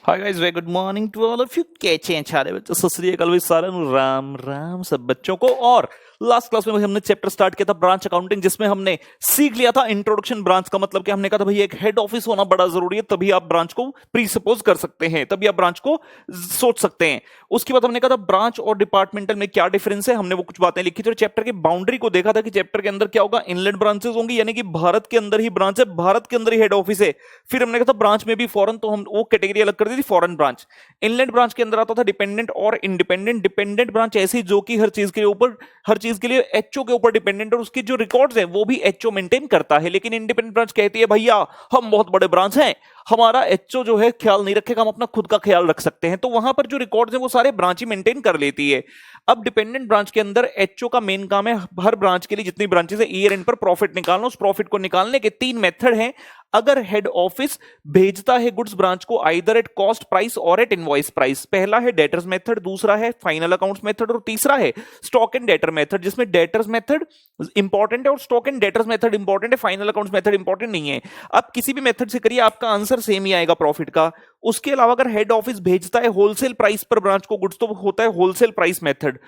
Hi guys, very good morning to all of you. कैसे हैं सारे बच्चे? सत श्री अकाल भाई, सारे राम राम सब बच्चों को। और लास्ट क्लास में हमने चैप्टर स्टार्ट किया था ब्रांच अकाउंटिंग, जिसमें हमने सीख लिया था इंट्रोडक्शन ब्रांच का मतलब कि हमने कहा था भाई एक हेड ऑफिस होना बड़ा जरूरी है, तभी आप ब्रांच को प्री सपोज कर सकते हैं, तभी आप ब्रांच को सोच सकते हैं। उसके बाद हमने कहा था ब्रांच और डिपार्टमेंटल में क्या डिफरेंस है, हमने वो कुछ बातें लिखी थी और चैप्टर की बाउंड्री को देखा था कि चैप्टर के अंदर क्या होगा, इनलैंड ब्रांचेस होंगी, यानी कि भारत के अंदर ही ब्रांच है, भारत के अंदर ही हेड ऑफिस है। फिर हमने कहा था ब्रांच में भी फॉरेन, तो हम वो कैटेगरी अलग कर दी थी, फॉरेन ब्रांच। इनलैंड ब्रांच के अंदर आता था डिपेंडेंट और इंडिपेंडेंट। डिपेंडेंट ब्रांच ऐसी जो कि हर चीज के ऊपर, हर चीज के लिए एचओ के ऊपर डिपेंडेंट, और उसकी जो रिकॉर्ड्स है वो भी एचओ मेंटेन करता है। लेकिन इंडिपेंडेंट ब्रांच कहती है भैया हम बहुत बड़े ब्रांच हैं, हमारा एचओ जो है ख्याल नहीं रखेगा, हम अपना खुद का ख्याल रख सकते हैं। तो वहां पर जो रिकॉर्ड्स हैं वो सारे ब्रांच ही मेंटेन कर लेती है। अब डिपेंडेंट ब्रांच के अंदर एचओ का मेन काम है हर ब्रांच के लिए जितनी ब्रांचेस है ईयर एंड पर प्रॉफिट निकालना। उस प्रॉफिट को निकालने के तीन मेथड हैं। अगर हेड ऑफिस भेजता है गुड्स ब्रांच को आइदर एट कॉस्ट प्राइस और एट इनवॉइस प्राइस, पहला है डेटर्स मेथड, दूसरा है फाइनल अकाउंट्स मेथड और तीसरा है स्टॉक एंड डेटर मेथड, जिसमें डेटर्स मेथड इंपॉर्टेंट है और stock and debtors method important है, फाइनल अकाउंट्स मेथड इंपॉर्टेंट नहीं है। अब किसी भी मेथड से करिए आपका आंसर सेम ही आएगा प्रॉफिट का। उसके अलावा अगर हेड ऑफिस भेजता है होलसेल प्राइस पर ब्रांच को गुड्स, तो होता है wholesale price method.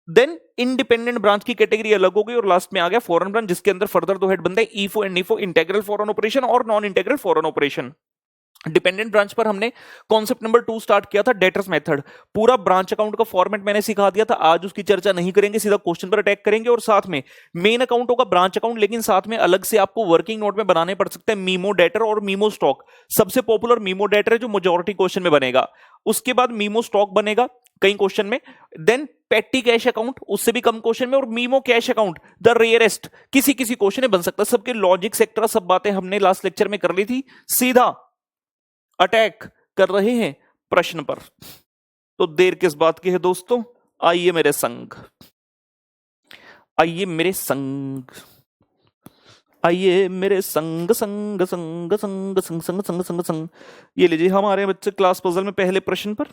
Then independent branch की कैटेगरी अलग हो गई और लास्ट में आ गया फॉरेन ब्रांच, जिसके अंदर फर्दर दो हेड बनते हैं, ईफो एंड नीफो, इंटीग्रल फॉरेन ऑपरेशन और non integral foreign operation. Dependent branch पर हमने कॉन्सेप्ट नंबर 2 स्टार्ट किया था, डेटर्स मेथड। पूरा ब्रांच अकाउंट का फॉर्मेट मैंने सिखा दिया था, आज उसकी चर्चा नहीं करेंगे, सीधा क्वेश्चन पर अटैक करेंगे। और साथ में मेन अकाउंट होगा ब्रांच अकाउंट, लेकिन साथ में अलग से आपको वर्किंग नोट में बनाने पड़ सकते हैं मीमो डेटर और मीमो स्टॉक। सबसे पॉपुलर मीमो डेटर है जो मेजॉरिटी क्वेश्चन में बनेगा, उसके बाद मीमो स्टॉक बनेगा कई क्वेश्चन में, देन पेटी कैश अकाउंट उससे भी कम क्वेश्चन में, और memo cash account the rarest किसी किसी क्वेश्चन में बन सकता है। सबके लॉजिक सेक्टर सब बातें हमने लास्ट लेक्चर में कर ली थी। सीधा अटैक कर रहे हैं प्रश्न पर, तो देर किस बात की है दोस्तों, आइए मेरे संग, आइए मेरे संग, आइए मेरे संग संग संग संग संग संग संग संग संग। ये लीजिए हमारे बच्चे क्लास पजल में पहले प्रश्न पर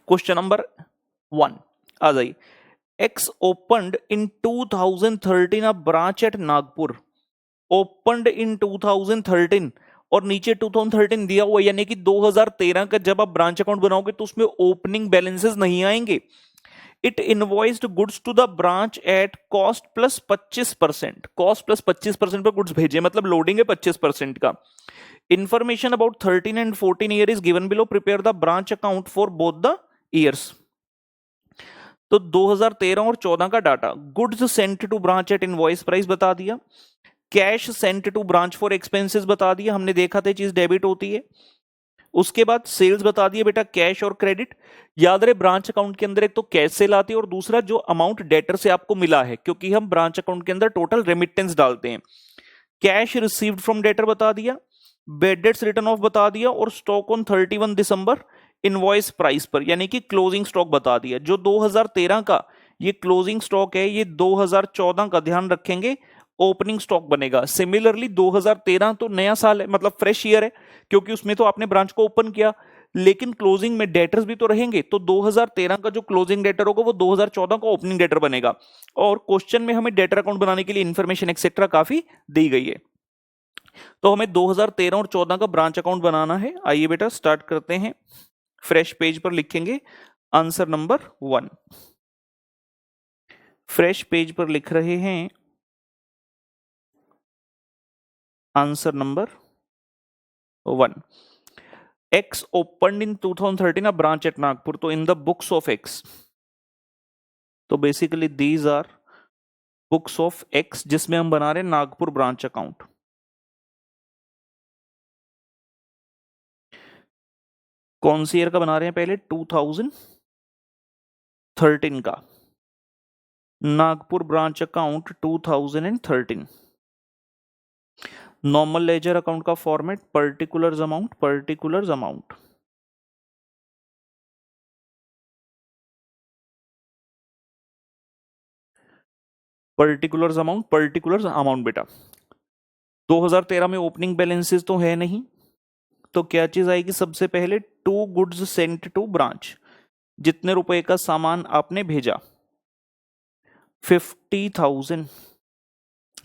क्वेश्चन नंबर 1 आ जाइए। एक्स ओपनड इन 2013 अ ब्रांच एट नागपुर, ओपनड इन 2013 और नीचे 2013 दिया हुआ, यानी कि 2013 का जब आप ब्रांच अकाउंट बनाओगे तो उसमें ओपनिंग बैलेंसेस नहीं आएंगे। It invoiced goods to the branch at cost plus 25%, cost plus 25% पर गुड्स भेजे, मतलब लोडिंग है 25% का। Information about 13 and 14 year is given below, prepare the branch account for both the years. तो 2013 और 14 का डाटा, goods sent to branch at invoice price बता दिया, cash sent to branch for expenses बता दिया, हमने देखा था चीज डेबिट होती है। उसके बाद सेल्स बता दिए बेटा, कैश और क्रेडिट। याद रहे ब्रांच अकाउंट के अंदर एक तो कैश सेल आती है और दूसरा जो अमाउंट डेटर से आपको मिला है, क्योंकि हम ब्रांच अकाउंट के अंदर टोटल रेमिटेंस डालते हैं। कैश रिसीव्ड फ्रॉम डेटर बता दिया, बेड डेट्स रिटर्न ऑफ बता दिया, और stock on 31 December invoice price पर, यानी कि क्लोजिंग स्टॉक बता दिया। जो 2013 का ये क्लोजिंग स्टॉक है, ये 2014 का ध्यान रखेंगे ओपनिंग स्टॉक बनेगा। सिमिलरली 2013 तो नया साल है, मतलब फ्रेश ईयर है, क्योंकि उसमें तो आपने ब्रांच को ओपन किया, लेकिन क्लोजिंग में डेटर्स भी तो रहेंगे, तो 2013 का जो क्लोजिंग डेटर होगा वो 2014 का ओपनिंग डेटर बनेगा। और क्वेश्चन में हमें डेटर अकाउंट बनाने के लिए इंफॉर्मेशन एक्सेट्रा काफी दी गई है, तो हमें 2013 और 14 का ब्रांच अकाउंट बनाना है। आइए बेटा स्टार्ट करते हैं। फ्रेश पेज पर लिखेंगे आंसर नंबर 1, फ्रेश पेज पर लिख रहे हैं answer number 1। X opened in 2013 a branch at Nagpur, तो in the books of X, तो basically these are books of X जिसमें हम बना रहे हैं नागपुर ब्रांच अकाउंट। कौन सी ईयर का बना रहे हैं, पहले 2013 का Nagpur branch account 2013। Normal ledger account का format particulars amount, particulars amount, particulars amount, particulars amount. बेटा 2013 में ओपनिंग बैलेंसेस तो है नहीं, तो क्या चीज आएगी सबसे पहले, to goods sent to branch, जितने रुपए का सामान आपने भेजा 50,000।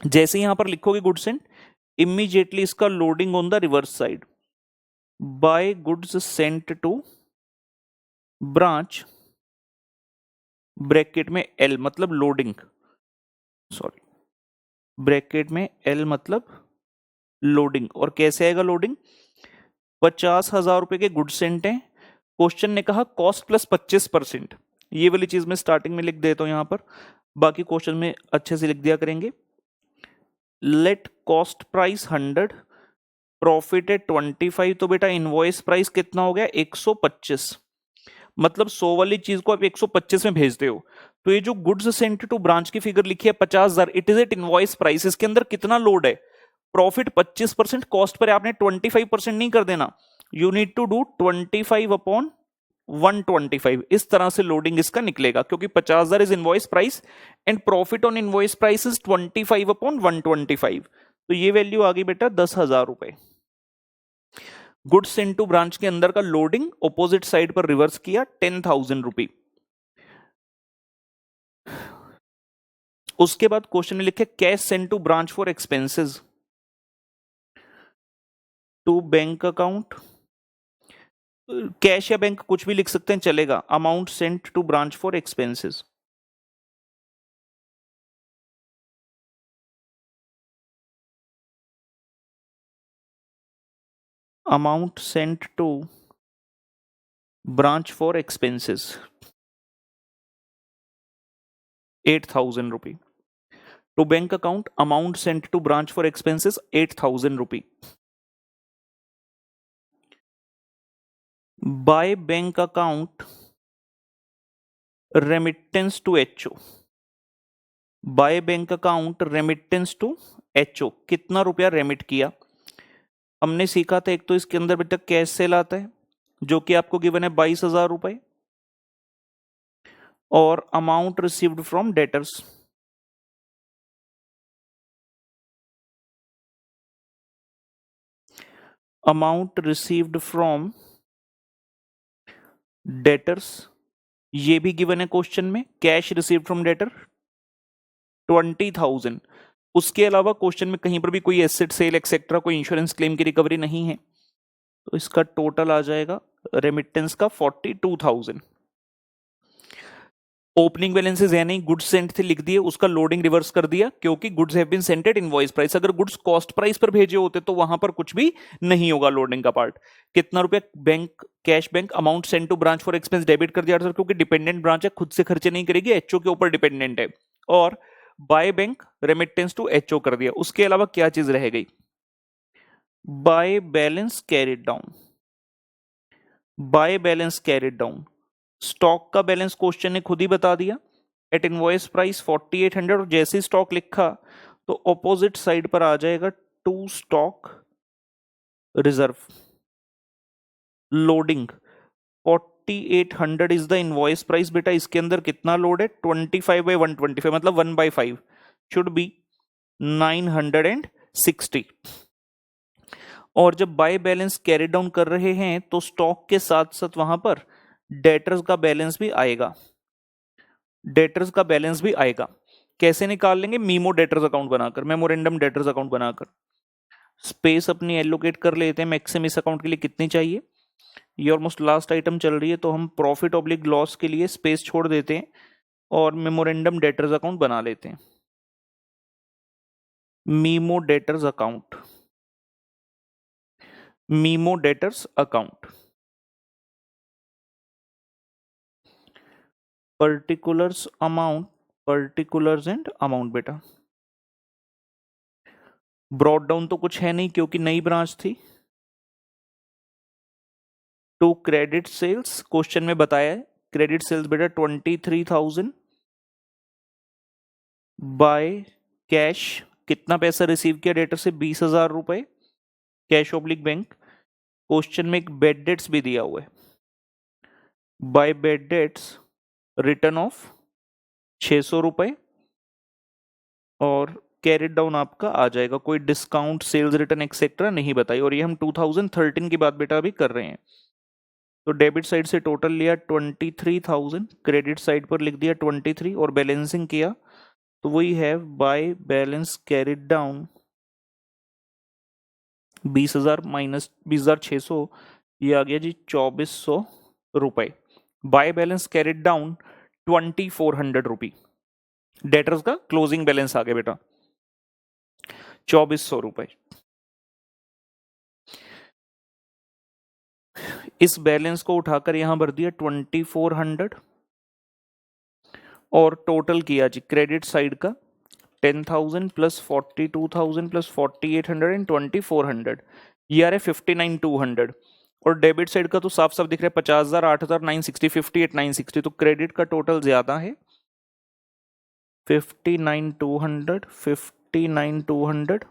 जैसे यहां पर लिखोगे गुड्स सेंट, इमीडिएटली इसका loading on the reverse side, by goods sent to branch bracket में एल मतलब लोडिंग, सॉरी ब्रैकेट में एल मतलब लोडिंग। और कैसे आएगा लोडिंग? 50,000 रुपए के गुड सेंट हैं, क्वेश्चन ने कहा कॉस्ट प्लस 25%, ये वाली चीज मैं स्टार्टिंग में लिख देता हूं यहां पर, बाकी क्वेश्चन में अच्छे से लिख दिया करेंगे। लेट कॉस्ट प्राइस 100, प्रॉफिट है 25, तो बेटा इनवॉइस प्राइस कितना हो गया? 125। मतलब 100 वाली चीज को आप 125 में भेजते हो, तो ये जो गुड्स सेंट टू ब्रांच की फिगर लिखी है 50,000, it is at invoice price. इसके अंदर कितना लोड है? प्रॉफिट 25%, कॉस्ट पर आपने 25% नहीं कर देना, you need to do 25 upon 125। इस तरह से लोडिंग इसका निकलेगा, क्योंकि 50,000 is invoice price and profit on invoice price is 25 upon 125, तो ये वैल्यू आ गई बेटा 10,000 रुपए। गुड्स इनटू ब्रांच के अंदर का लोडिंग ऑपोजिट साइड पर रिवर्स किया 10,000 रुपी। उसके बाद क्वेश्चन में लिखे cash send to branch for expenses to bank account, cash या बैंक कुछ भी लिख सकते हैं चलेगा, amount sent to branch for expenses. Amount sent to branch for expenses 8,000 rupee. To bank account amount sent to branch for expenses 8,000 rupee. By bank account remittance to HO, by bank account remittance to HO, कितना रुपया remit किया? हमने सीखा था एक तो इसके अंदर बेटा कैश सेल आता है जो कि आपको गिवन है 22,000 रुपए, और amount received from debtors, amount received from debtors, ये भी गिवन है क्वेश्चन में, कैश रिसीव्ड फ्रॉम डेटर 20,000। उसके अलावा क्वेश्चन में कहीं पर भी कोई एसेट सेल एक्सेट्रा कोई इंश्योरेंस क्लेम की रिकवरी नहीं है, तो इसका टोटल आ जाएगा रेमिटेंस का 42,000। ओपनिंग बैलेंसेस है नहीं, गुड्स सेंट थे लिख दिए, उसका लोडिंग रिवर्स कर दिया क्योंकि goods have been sent at invoice price. अगर गुड्स कॉस्ट प्राइस पर भेजे होते तो वहां पर कुछ भी नहीं होगा लोडिंग का पार्ट। कितना रुपया bank cash bank amount sent to branch for expense debit कर दिया सर, क्योंकि डिपेंडेंट ब्रांच है, खुद से खर्चे नहीं करेगी, एचओ के ऊपर डिपेंडेंट है। और by bank remittance to HO कर दिया। उसके अलावा क्या चीज रह गई? By balance carried down, by balance carried down, stock का बैलेंस क्वेश्चन ने खुद ही बता दिया, एट इनवॉइस प्राइस 4800, और जैसे ही स्टॉक लिखा तो ऑपोजिट साइड पर आ जाएगा to stock reserve. Loading 4800 is the invoice price. बेटा इसके अंदर कितना लोड है? 25/125, मतलब 1/5 शुड बी 960। और जब बाय बैलेंस कैरी डाउन कर रहे हैं तो स्टॉक के साथ साथ वहां पर डेटर्स का बैलेंस भी आएगा, डेटर्स का बैलेंस भी आएगा। कैसे निकाल लेंगे? मीमो डेटर्स अकाउंट बनाकर, मेमोरेंडम डेटर्स अकाउंट बनाकर। स्पेस अपनी एलोकेट कर लेते हैं, मैक्सिमम इस अकाउंट के लिए कितनी चाहिए। ये ऑलमोस्ट लास्ट आइटम चल रही है, तो हम प्रॉफिट ऑब्लिक लॉस के लिए स्पेस छोड़ देते हैं और मेमोरेंडम डेटर्स अकाउंट बना लेते हैं। Memo debtors account, memo debtors account, particulars amount, particulars and amount. बेटा ब्रॉड डाउन तो कुछ है नहीं क्योंकि नई ब्रांच थी। टू क्रेडिट सेल्स क्वेश्चन में बताया है, क्रेडिट सेल्स बेटा 23,000 बाय कैश, कितना पैसा रिसीव किया डेटर से? 20,000 रुपए, कैश ऑब्लिक बैंक। क्वेश्चन में एक बेड डेट्स भी दिया हुआ है, by bad debts return of 600 रुपए, और कैरिड डाउन आपका आ जाएगा, कोई डिस्काउंट सेल्स रिटर्न एक्सेट्रा नहीं बताई। और ये हम 2013 की बात बेटा अभी कर रहे हैं। तो डेबिट साइड से टोटल लिया 23,000, क्रेडिट साइड पर लिख दिया 23 और बैलेंसिंग किया, तो वही है bye balance carried down 20,000 minus 20,600, ये आ गया जी 2,400 रुपए। बाय बैलेंस कैरिड डाउन 2,400 रुपी। डेटर्स का क्लोजिंग बैलेंस आ गया बेटा 2,400 रुपए। इस बैलेंस को उठाकर यहां भर दिया 2,400 और टोटल किया जी क्रेडिट साइड का 10,000 प्लस 42,000 प्लस 4,800 एंड 2,400, ये आ रहा है 59,200। और डेबिट साइड का तो साफ साफ दिख रहा है 50,000, 8,000, 960, 58, 960। तो क्रेडिट का टोटल ज्यादा है 59,200, 59,200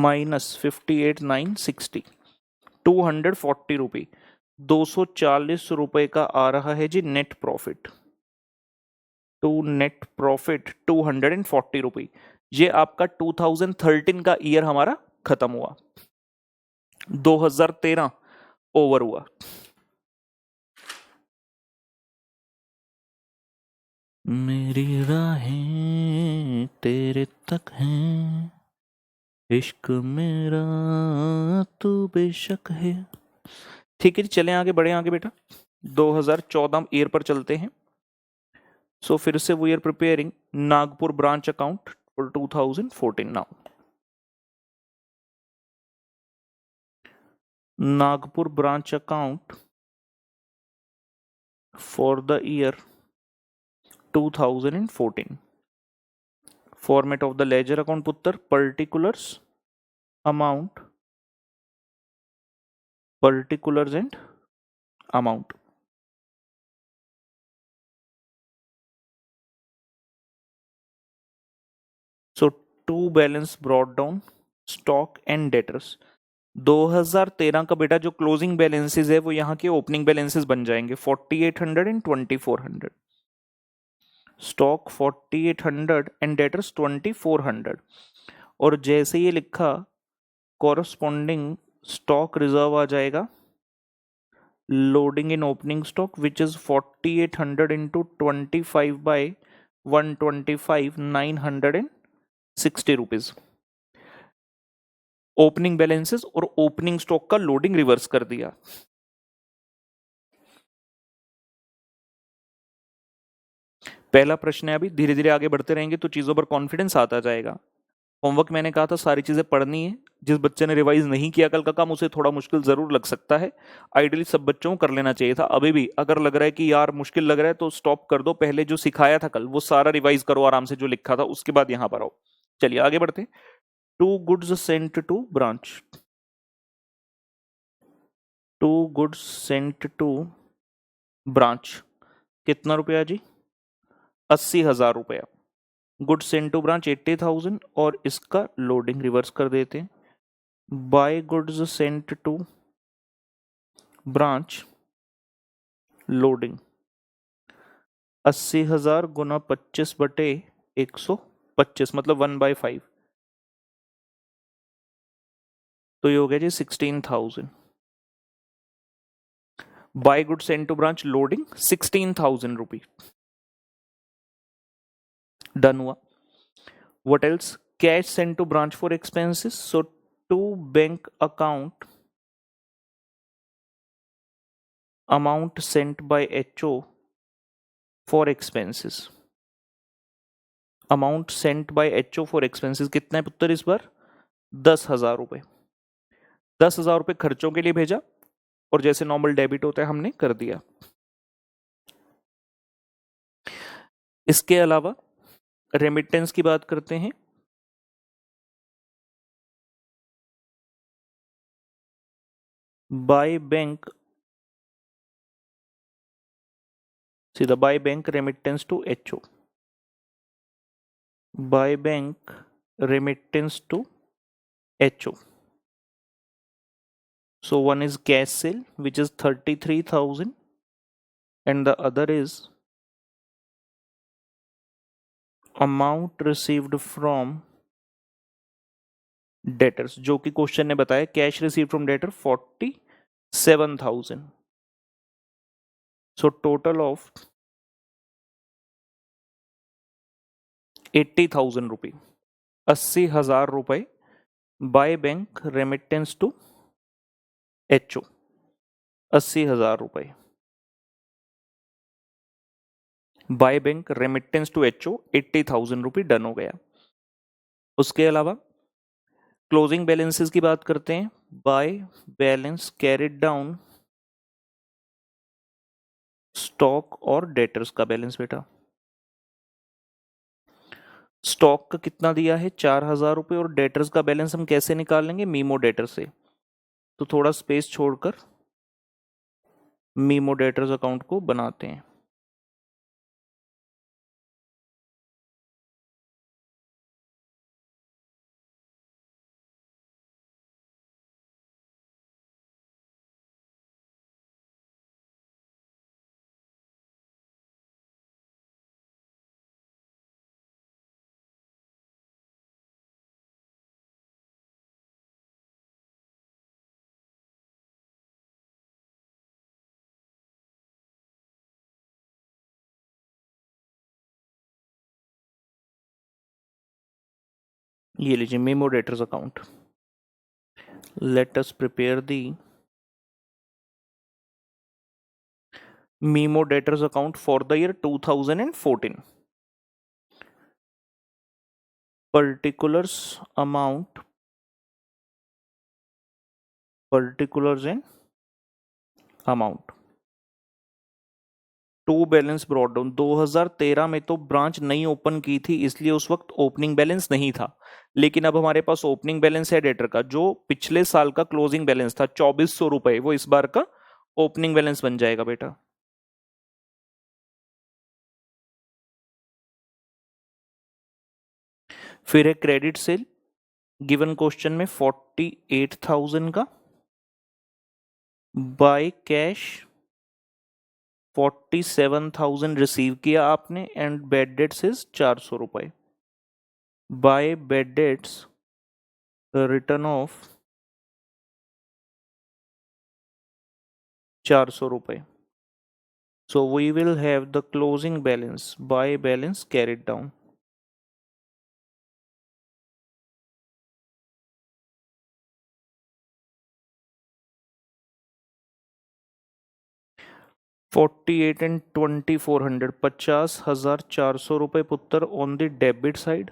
माइनस 58,960, 240 रुपये, 240 रुपए का आ रहा है जी net profit. To net profit 240 रुपये। ये आपका 2013 का ईयर हमारा खत्म हुआ, 2013 ओवर हुआ। मेरी राहें तेरे तक हैं, इश्क मेरा तू बेशक है। ठीक है जी, चलें आगे, बढ़े आगे बेटा। 2014 ईयर पर चलते हैं। सो फिर से we are preparing Nagpur branch account for 2014 now. Nagpur branch account for the year 2014. Format of the ledger account puttar particulars, amount, particulars and amount. So to balance brought down stock and debtors. 2013 का बेटा जो closing balances है वो यहाँ के opening balances बन जाएंगे 4,800 and 2,400। Stock 4,800 and debtors 2,400। और जैसे ये लिखा कॉरस्पॉन्डिंग स्टॉक रिजर्व आ जाएगा loading in opening stock which is 4,800 into 25 by 125, 960 rupees. Opening balances और ओपनिंग स्टॉक का लोडिंग रिवर्स कर दिया। पहला प्रश्न है, अभी धीरे धीरे आगे बढ़ते रहेंगे तो चीजों पर कॉन्फिडेंस आता जाएगा। होमवर्क मैंने कहा था सारी चीजें पढ़नी है। जिस बच्चे ने रिवाइज नहीं किया कल का काम उसे थोड़ा मुश्किल जरूर लग सकता है। आइडियली सब बच्चों को कर लेना चाहिए था। अभी भी अगर लग रहा है कि यार मुश्किल लग रहा है तो स्टॉप कर दो, पहले जो सिखाया था कल वो सारा रिवाइज करो आराम से, जो लिखा था उसके बाद यहां पर आओ। चलिए आगे बढ़ते। To goods sent to branch, to goods sent to branch कितना रुपया जी? 80,000 रुपया। गुड्स सेंट टू ब्रांच 80,000 और इसका लोडिंग रिवर्स कर देते हैं। By goods sent to branch loading 80,000 गुना 25 बटे 125 मतलब 1/5, तो ये हो गया जी 16,000। By good sent to branch loading 16,000 rupee. Done हुआ। What else? Cash sent to branch for expenses, so to bank account amount sent by HO for expenses. Amount sent by HO for expenses कितना है पुत्र इस बार? 10,000 रुपए। 10,000 रुपए खर्चों के लिए भेजा और जैसे नॉर्मल डेबिट होता है हमने कर दिया। इसके अलावा रेमिटेंस की बात करते हैं। बाय बैंक, सीधा by bank remittance to HO, by bank remittance to HO. So one is cash sale which is 33,000 and the other is amount received from debtors, जो कि क्वेश्चन ने बताया cash receive from debtor 47,000। So total of 80,000 रुपये, 80,000 रुपए by bank remittance to HO, 80,000 रुपए by bank remittance to HO, 80,000 रुपये done हो गया। उसके अलावा क्लोजिंग बैलेंसेस की बात करते हैं। Bye balance carried down stock और डेटर्स का बैलेंस बेटा। स्टॉक का कितना दिया है 4,000 रुपये और डेटर्स का बैलेंस हम कैसे निकालेंगे मीमो डेटर से। तो थोड़ा स्पेस छोड़कर मीमो डेटर्स अकाउंट को बनाते हैं। ये लीजिए memo debtors account. Let us prepare the memo debtors account for the year 2014। particulars amount, particulars in amount to balance brought down. 2013 में तो ब्रांच नई ओपन की थी इसलिए उस वक्त ओपनिंग बैलेंस नहीं था, लेकिन अब हमारे पास ओपनिंग बैलेंस है डेटर का। जो पिछले साल का क्लोजिंग बैलेंस था 2400 रुपए, वो इस बार का ओपनिंग बैलेंस बन जाएगा बेटा। फिर है क्रेडिट सेल, गिवन क्वेश्चन में 48,000 का, बाय कैश 47,000 रिसीव किया आपने एंड बेड डेट्स इज 400 रुपए। By bad debts return of 400 रुपए। So we will have the closing balance by balance carried down. $48 and 2,400, 50,400 रुपए पुत्र on the debit side.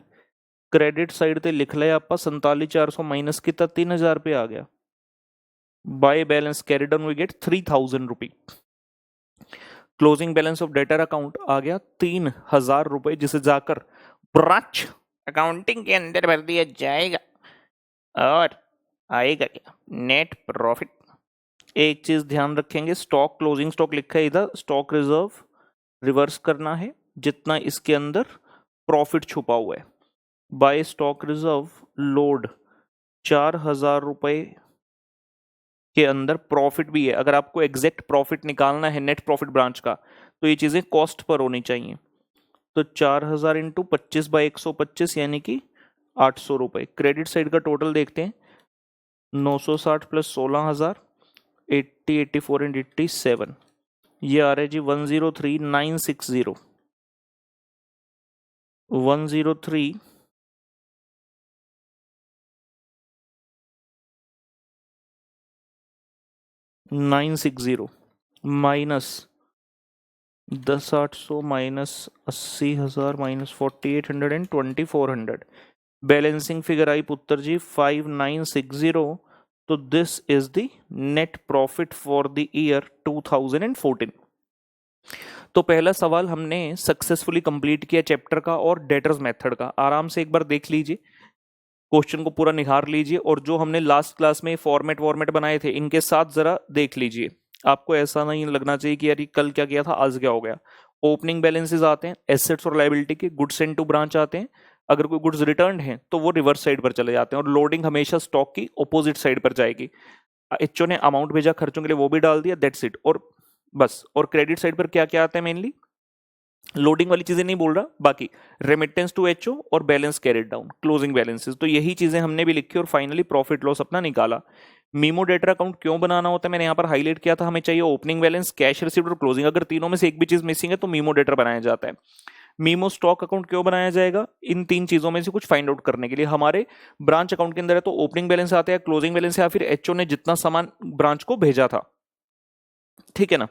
Credit side ते लिख लिया आप 47,400 माइनस कितना 3,000 पे आ गया। By balance carry down we get 3,000 rupee. Closing balance of debtor account आ गया 3,000 रुपए, जिसे जाकर ब्रांच अकाउंटिंग के अंदर भर दिया जाएगा और आएगा क्या नेट प्रॉफिट। एक चीज ध्यान रखेंगे, स्टॉक क्लोजिंग स्टॉक लिखा है इधर, स्टॉक रिजर्व रिवर्स करना है जितना इसके अंदर प्रॉफिट छुपा हुआ है। बाय स्टॉक रिजर्व लोड 4,000 रुपए के अंदर प्रॉफिट भी है। अगर आपको एग्जैक्ट प्रॉफिट निकालना है नेट प्रॉफिट ब्रांच का तो ये चीजें कॉस्ट पर होनी चाहिए। तो 4,000 इंटू 25 बाई 125 यानी कि 800 रुपए। क्रेडिट साइड का टोटल देखते हैं, 960 प्लस 16,000, 80, 84 एंड 87, ये आ रहा है जी 103,960, 103,960 minus 10,800 minus 80,000 minus 4,800 and 2,400, balancing figure आई पुत्र जी 5,960। तो this is the net profit for the year 2014। तो पहला सवाल हमने सक्सेसफुली कंप्लीट किया चैप्टर का और डेटर्स मेथड का। आराम से एक बार देख लीजिए, क्वेश्चन को पूरा निहार लीजिए और जो हमने लास्ट क्लास में फॉर्मेट बनाए थे इनके साथ जरा देख लीजिए। आपको ऐसा नहीं लगना चाहिए कि यार कल क्या किया था आज क्या हो गया। ओपनिंग बैलेंसेस आते हैं एसेट्स और लायबिलिटी के, गुड्स एंड टू ब्रांच आते हैं, अगर कोई गुड्स रिटर्न है तो वो रिवर्स साइड पर चले जाते हैं और लोडिंग हमेशा स्टॉक की ऑपोजिट साइड पर जाएगी। एचओ ने अमाउंट भेजा खर्चों के लिए, वो भी डाल दिया, दैट्स इट। और बस, और क्रेडिट साइड पर क्या क्या आता है, मेनली लोडिंग वाली चीजें नहीं बोल रहा, बाकी रेमिटेंस टू एचओ और balance carried down, closing balances, तो यही चीजें हमने भी लिखी और फाइनली प्रॉफिट लॉस अपना निकाला। मीमो डेटर अकाउंट क्यों बनाना होता है मैंने यहाँ पर हाईलाइट किया था, हमें चाहिए ओपनिंग बैलेंस, कैश रिसीव्ड और क्लोजिंग। अगर तीनों में से एक भी चीज मिसिंग है तो मीमो डेटर बनाया जाता है। मीमो स्टॉक अकाउंट क्यों बनाया जाएगा? इन तीन चीजों में से कुछ फाइंड आउट करने के लिए। हमारे ब्रांच अकाउंट के अंदर है तो ओपनिंग बैलेंस आता है, क्लोजिंग बैलेंस है, या फिर एचओ ने जितना सामान ब्रांच को भेजा था, ठीक है ना।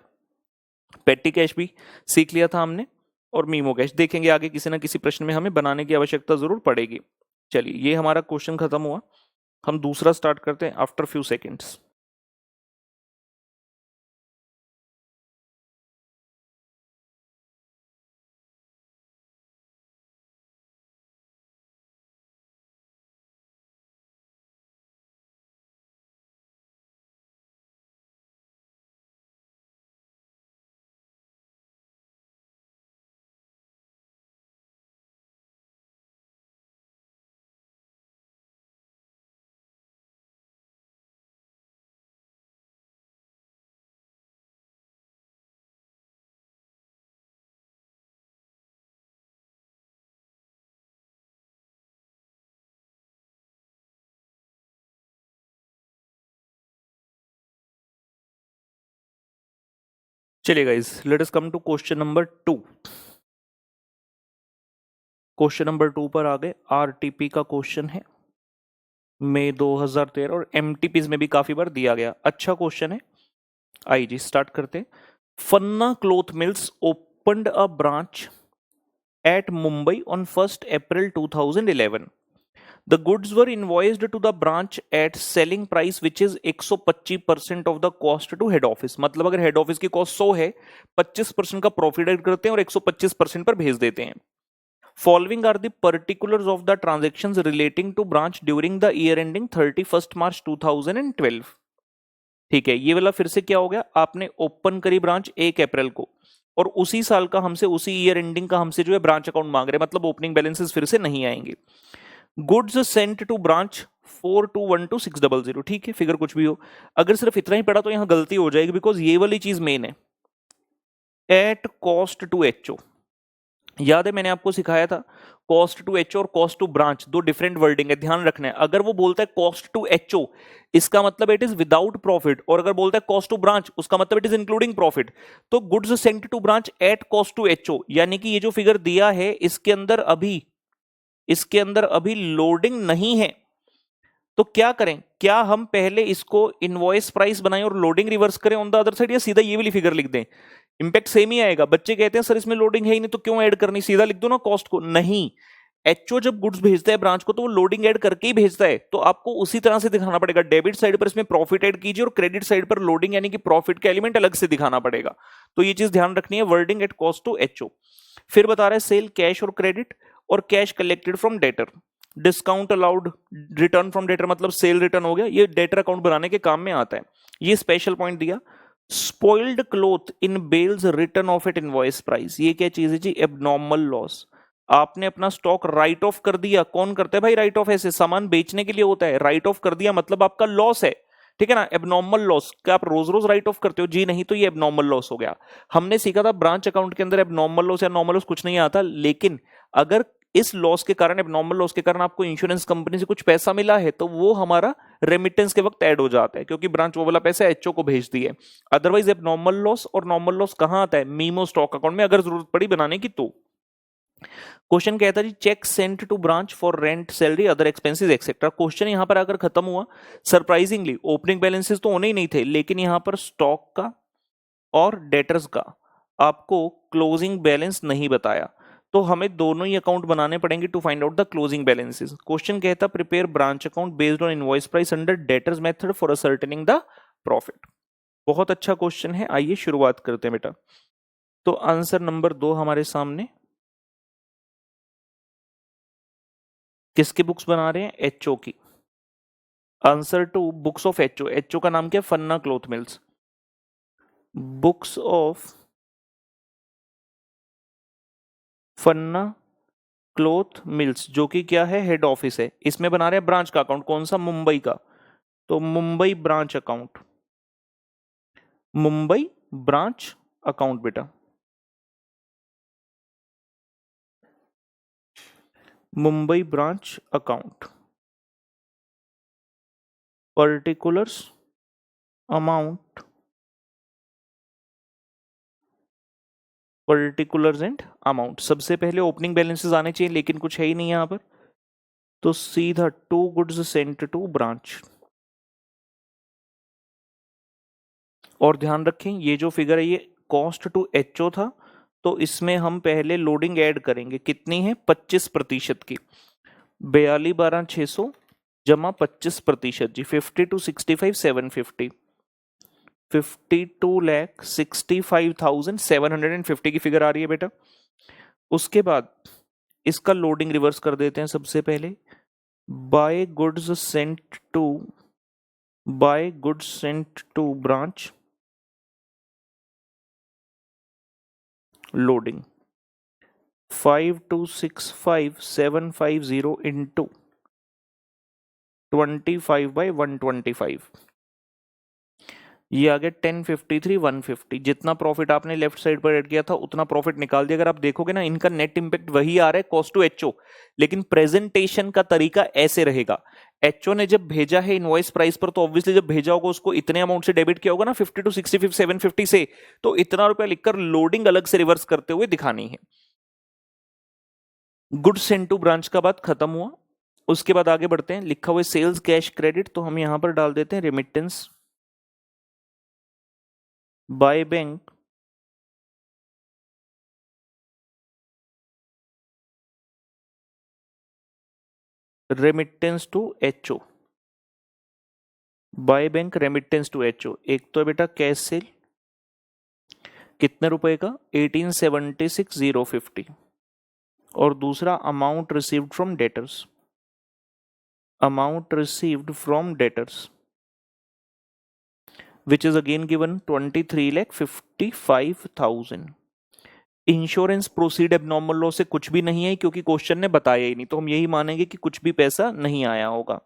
पेटी कैश भी सीख लिया था हमने, और मीमो कैश देखेंगे आगे किसी ना किसी प्रश्न में हमें बनाने की आवश्यकता जरूर पड़ेगी। चलिए, ये हमारा क्वेश्चन खत्म हुआ, हम दूसरा स्टार्ट करते हैं आफ्टर फ्यू सेकेंड्स। चलिए guys, let us come to question number 2। Question number 2 पर आ गए। आरटीपी का क्वेश्चन है, मई 2013, और एमटीपीज में भी काफी बार दिया गया। अच्छा क्वेश्चन है, आइए जी स्टार्ट करते हैं। फन्ना cloth mills opened a branch at Mumbai on 1st April 2011. The goods were invoiced to the branch at selling price which is 125% of the cost to head office। मतलब अगर हेड ऑफिस की cost 100 है, 25% का profit add करते हैं और 125% पर भेज देते हैं। Following are the particulars of the transactions relating to branch during the year ending 31st March 2012। ठीक है, ये वाला फिर से क्या हो गया, आपने ओपन करी ब्रांच 1 अप्रैल को, और उसी साल का हमसे, उसी ईयर एंडिंग का हमसे जो है ब्रांच अकाउंट मांग रहे हैं, मतलब ओपनिंग बैलेंसेस फिर से नहीं आएंगे। गुड्स सेंट टू ब्रांच 4212 600, ठीक है, फिगर कुछ भी हो। अगर सिर्फ इतना ही पड़ा तो यहां गलती हो जाएगी, बिकॉज ये वाली चीज मेन है। एट कॉस्ट टू एचओ, याद है मैंने आपको सिखाया था, कॉस्ट टू एचओ और कॉस्ट टू ब्रांच दो डिफरेंट वर्डिंग है, ध्यान रखना है। अगर वो बोलता है कॉस्ट टू एचओ, इसका मतलब इट इज विदाउट प्रॉफिट, और अगर बोलता है कॉस्ट टू ब्रांच, उसका मतलब इट इज इंक्लूडिंग प्रॉफिट। तो goods sent to branch at cost to HO, यानी कि ये जो फिगर दिया है इसके अंदर अभी लोडिंग नहीं है। तो क्या करें, क्या हम पहले इसको इनवॉइस प्राइस बनाएं और लोडिंग रिवर्स करें ऑन द अदर साइड, या सीधा ये वाली फिगर लिख दें? इंपैक्ट सेम ही आएगा। बच्चे कहते हैं सर इसमें लोडिंग है ही नहीं तो क्यों ऐड करनी, सीधा लिख दो ना कॉस्ट को। नहीं, एचओ जब गुड्स भेजता है ब्रांच को तो वो लोडिंग ऐड करके ही भेजता है, तो आपको उसी तरह से दिखाना पड़ेगा। डेबिट साइड पर इसमें प्रॉफिट ऐड कीजिए और क्रेडिट साइड पर लोडिंग यानी कि प्रॉफिट का एलिमेंट अलग से दिखाना पड़ेगा। तो ये चीज ध्यान रखनी है, wording at cost to HO. फिर बता रहा है सेल कैश और क्रेडिट, और cash collected from debtor, discount allowed, return from debtor मतलब सेल रिटर्न हो गया, ये डेटर अकाउंट बनाने के काम में आता है। ये स्पेशल पॉइंट दिया। Spoiled cloth in bales return of at invoice price, ये क्या चीज है जी, एबनॉर्मल लॉस। आपने अपना स्टॉक राइट ऑफ कर दिया, कौन करता है भाई राइट ऑफ, ऐसे सामान बेचने के लिए होता है, राइट ऑफ कर दिया मतलब आपका लॉस है, ठीक है ना। एबनॉर्मल लॉस, क्या आप रोज रोज राइट ऑफ करते हो? जी नहीं, तो ये एबनॉर्मल लॉस हो गया। हमने सीखा था ब्रांच अकाउंट के अंदर एबनॉर्मल लॉस या नॉर्मल लॉस कुछ नहीं आता, लेकिन अगर इस लॉस के कारण, एबनॉर्मल लॉस के कारण आपको इंश्योरेंस कंपनी से कुछ पैसा मिला है, तो वो हमारा रेमिटेंस के वक्त ऐड हो जाता है, क्योंकि ब्रांच वो वाला पैसा एचओ को भेज दिए। अदरवाइज एबनॉर्मल लॉस और नॉर्मल लॉस कहां आता है, मीमो स्टॉक अकाउंट में, अगर जरूरत पड़ी बनाने की तो। क्वेश्चन कहता है जी cheque sent to branch for rent, salary, other expenses etcetera. Question यहां पर आकर खत्म हुआ। सरप्राइजिंगली ओपनिंग बैलेंसेस तो होने ही नहीं थे, लेकिन यहां पर स्टॉक का और डेटर्स का आपको क्लोजिंग बैलेंस नहीं बताया, तो हमें दोनों ही अकाउंट बनाने पड़ेंगे to find out the closing balances. Question कहता prepare branch account based on invoice price under debtors method for ascertaining the profit. बहुत अच्छा क्वेश्चन है, आइए शुरुआत करते हैं बेटा। तो आंसर नंबर 2 हमारे सामने, किसकी बुक्स बना रहे हैं, एचओ की। Answer 2 books of HO, HO का नाम क्या है, फन्ना क्लोथ मिल्स। बुक्स ऑफ फन्ना क्लोथ मिल्स, जो कि क्या है, हेड ऑफिस है। इसमें बना रहे हैं ब्रांच का अकाउंट, कौन सा, मुंबई का। तो Mumbai branch account, Mumbai branch account बेटा, Mumbai branch account. Particulars amount particulars and amount. सबसे पहले ओपनिंग बैलेंसेस आने चाहिए, लेकिन कुछ है ही नहीं यहां पर, तो सीधा to goods sent to branch. और ध्यान रखें ये जो फिगर है ये कॉस्ट टू एचओ था, तो इसमें हम पहले लोडिंग ऐड करेंगे, कितनी है 25% की, 42,12,600 जमा 25% जी, 52,65,750, 52,65,750 की फिगर आ रही है बेटा। उसके बाद इसका लोडिंग रिवर्स कर देते हैं सबसे पहले, by goods sent to branch loading 5265,750 into 25/125, ये आ गया 1053,150। जितना प्रॉफिट आपने लेफ्ट साइड पर ऐड किया था उतना प्रॉफिट निकाल दिया। अगर आप देखोगे ना इनका नेट इंपैक्ट वही आ रहा है कॉस्ट टू एचओ, लेकिन प्रेजेंटेशन का तरीका ऐसे रहेगा। एचओ ने जब भेजा है इनवॉइस प्राइस पर, तो ऑब्वियसली जब भेजा होगा उसको इतने अमाउंट से डेबिट किया होगा ना 50 to 65 750 से, तो इतना रुपया लिखकर लोडिंग अलग से रिवर्स करते हुए दिखानी है। गुड्स सेंट टू ब्रांच का बात खत्म हुआ। उसके बाद आगे बढ़ते हैं, लिखा हुआ सेल्स कैश क्रेडिट, तो हम यहां पर डाल देते हैं remittance by bank remittance to HO, by bank remittance to HO. एक तो बेटा कैश सेल कितने रुपए का 1876,050, और दूसरा amount received from debtors, which is again given 23,55,000। Insurance proceed abnormal loss से कुछ भी नहीं है क्योंकि क्वेश्चन ने बताया ही नहीं, तो हम यही मानेंगे कि कुछ भी पैसा नहीं आया होगा।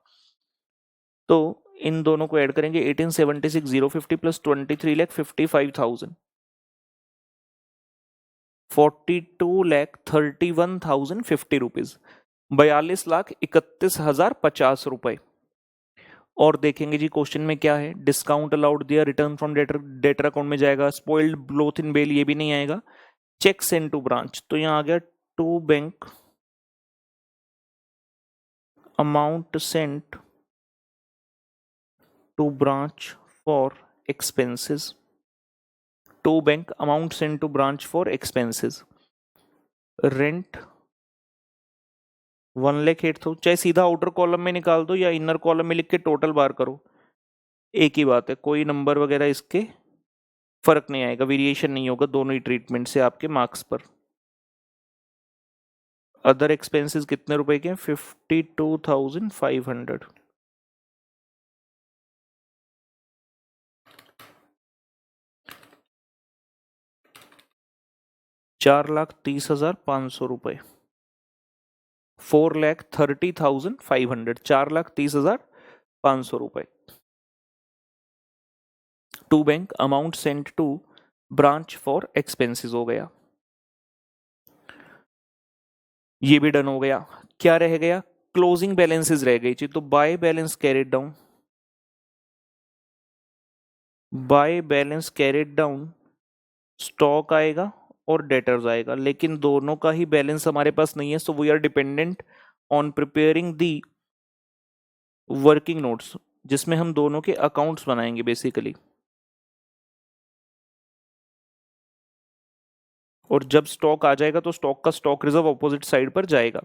तो इन दोनों को ऐड करेंगे 1876,050 प्लस 23,55,000, 42,31,050 रुपीज, 42,31,050 रुपए। और देखेंगे जी क्वेश्चन में क्या है, डिस्काउंट अलाउड दिया, रिटर्न फ्रॉम डेटर अकाउंट में जाएगा, स्पॉइल्ड ब्लोथ इन बेल ये भी नहीं आएगा, चेक सेंड टू ब्रांच, तो यहां आ गया to bank amount sent to branch for expenses, to bank amount sent to branch for expenses, rent 1,08,000, चाहे सीधा आउटर कॉलम में निकाल दो या इनर कॉलम में लिख के टोटल बार करो, एक ही बात है, कोई नंबर वगैरह इसके फर्क नहीं आएगा, वेरिएशन नहीं होगा दोनों ही ट्रीटमेंट से आपके मार्क्स पर। अदर एक्सपेंसेस कितने रुपए के 52,500, 4,30,500 रुपए, 4,30,500, 4,30,500 रुपए। To bank amount sent to branch for expenses हो गया, ये भी डन हो गया। क्या रह गया, क्लोजिंग बैलेंसेस रह गई थी, तो bye balance carried down, by balance carried down stock आएगा और डेटर्स आएगा, लेकिन दोनों का ही बैलेंस हमारे पास नहीं है, so we are dependent on preparing the working notes, जिसमें हम दोनों के अकाउंट्स बनाएंगे बेसिकली। और जब स्टॉक आ जाएगा तो स्टॉक का स्टॉक रिजर्व ऑपोजिट साइड पर जाएगा,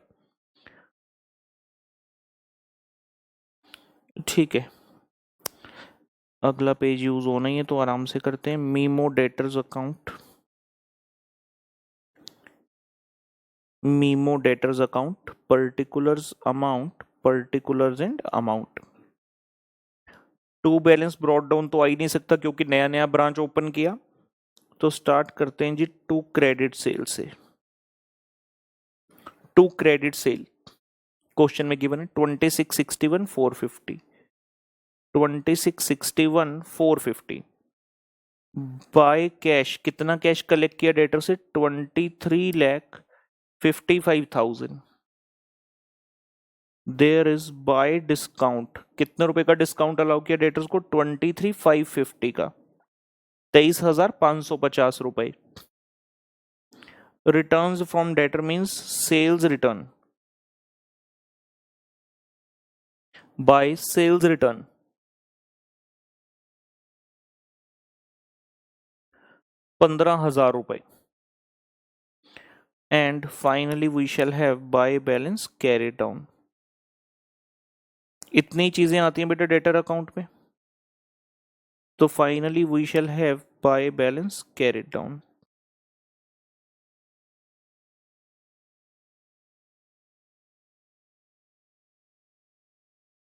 ठीक है। अगला पेज यूज होना ही है तो आराम से करते हैं, memo debtors account, memo debtors account, particulars amount, particulars and amount. To balance brought down तो आ ही नहीं सकता क्योंकि नया नया ब्रांच ओपन किया, तो स्टार्ट करते हैं जी टू क्रेडिट सेल से। टू क्रेडिट सेल क्वेश्चन में गिवन है 2661,450, 2661,450। बाय कैश कितना कैश कलेक्ट किया डेटर से 23,55,000। देयर इज बाय डिस्काउंट, कितने रुपए का डिस्काउंट अलाउ किया डेटर्स को 23,550 का, 23,550 रुपए। Returns from debtor means sales return, by sales return 15,000 रुपए। And finally we shall have by balance carry down. इतनी चीजें आती हैं बेटा डेटर अकाउंट में, तो finally we shall have by balance carry down.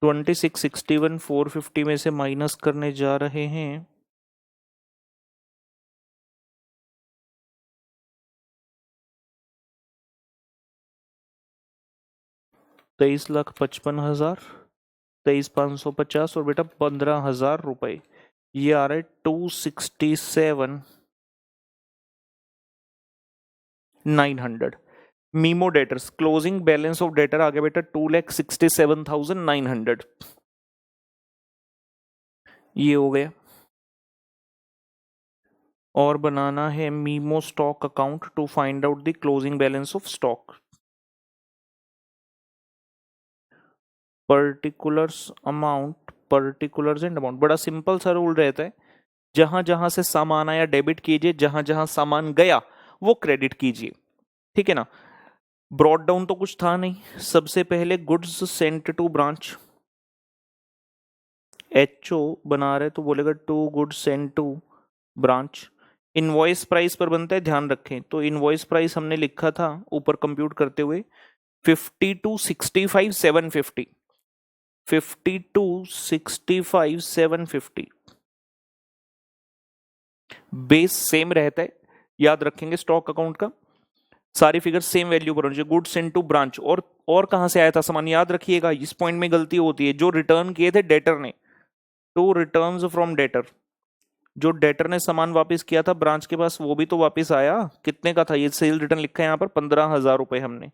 $2661 450 में से माइनस करने जा रहे हैं 23,55,000, 23,550 और बेटा 15,000 रुपए, ये आ रहा है 267,900। Memo debtors closing balance of debtor आ गया बेटा 2,67,900, ये हो गया। और बनाना है memo stock account to find out the closing balance of stock. Particulars amount, particulars and amount, बड़ा सिंपल सा रूल रहता है, जहां जहां से सामान आया डेबिट कीजिए, जहां जहां सामान गया वो क्रेडिट कीजिए, ठीक है ना। ब्रॉड डाउन तो कुछ था नहीं, सबसे पहले goods sent to branch, HO बना रहे तो बोलेगा to goods sent to branch. Invoice price पर बनता है, ध्यान रखें, तो इनवॉइस प्राइस हमने लिखा था ऊपर कंप्यूट करते हुए 52,65,750, 52,65,750। बेस सेम रहता है, याद रखेंगे स्टॉक अकाउंट का, सारी फिगर सेम वैल्यू पर होनी चाहिए। गुड्स इनटू ब्रांच, और कहां से आया था सामान, याद रखिएगा, इस पॉइंट में गलती होती है, जो रिटर्न किए थे डेटर ने, टू रिटर्न्स फ्रॉम डेटर, जो डेटर ने सामान वापस किया था ब्रांच के पास वो भी तो वापस आया, कितने का था, ये सेल रिटर्न लिखा है यहाँ पर 15,000 रुपए हमने।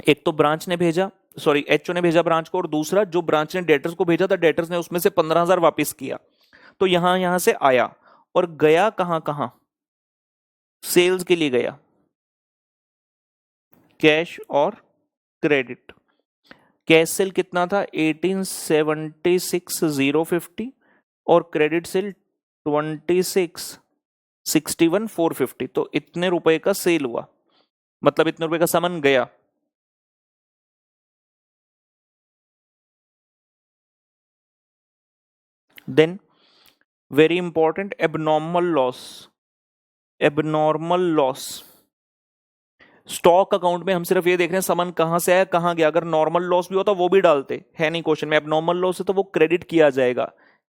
एक तो ब्रांच ने भेजा, सॉरी एचओ ने भेजा ब्रांच को, और दूसरा जो ब्रांच ने डेटर्स को भेजा था डेटर्स ने उसमें से 15,000 वापस किया, तो यहां से आया और गया कहां कहां, सेल्स के लिए गया, कैश और क्रेडिट। कैश सेल कितना था 1876,050 और क्रेडिट सेल 26,61,450, तो इतने रुपए का सेल हुआ, मतलब इतने रुपए का सामान गया। Then very important, abnormal loss, abnormal loss. Stock account में हम सिर्फ ये देख रहे हैं सामान कहां से आया कहां गया, अगर नॉर्मल लॉस भी होता वो भी डालते, है नहीं क्वेश्चन में। एबनॉर्मल लॉस है तो वो क्रेडिट किया जाएगा,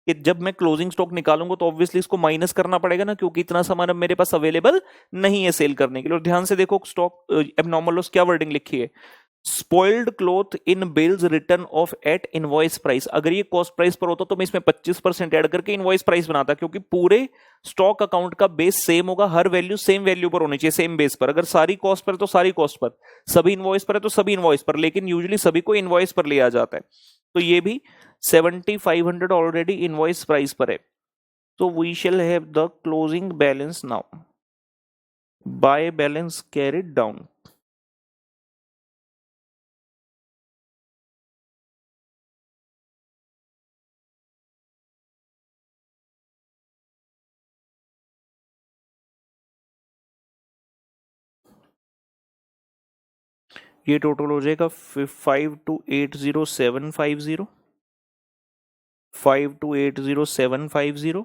कि जब मैं क्लोजिंग स्टॉक निकालूंगा तो ऑब्वियसली इसको माइनस करना पड़ेगा ना, क्योंकि इतना सामान अब मेरे पास अवेलेबल नहीं है सेल करने के लिए। और ध्यान से देखो स्टॉक एबनॉर्मल लॉस क्या वर्डिंग लिखी है, spoiled cloth in bills return of at invoice price. अगर ये कॉस्ट प्राइस पर होता तो मैं इसमें 25% ऐड करके इनवॉइस प्राइस बनाता, क्योंकि पूरे स्टॉक अकाउंट का बेस सेम होगा, हर वैल्यू सेम वैल्यू पर होनी चाहिए, सेम बेस पर। अगर सारी कॉस्ट पर है तो सारी कॉस्ट पर, सभी इनवॉइस पर है तो सभी इनवॉइस पर, लेकिन यूजुअली सभी को इनवॉइस पर लिया जाता है। तो ये भी 7,500 ऑलरेडी इनवॉइस प्राइस पर है, तो we shall have the closing balance now by balance carried down. ये टोटल हो जाएगा 5280750, 5280750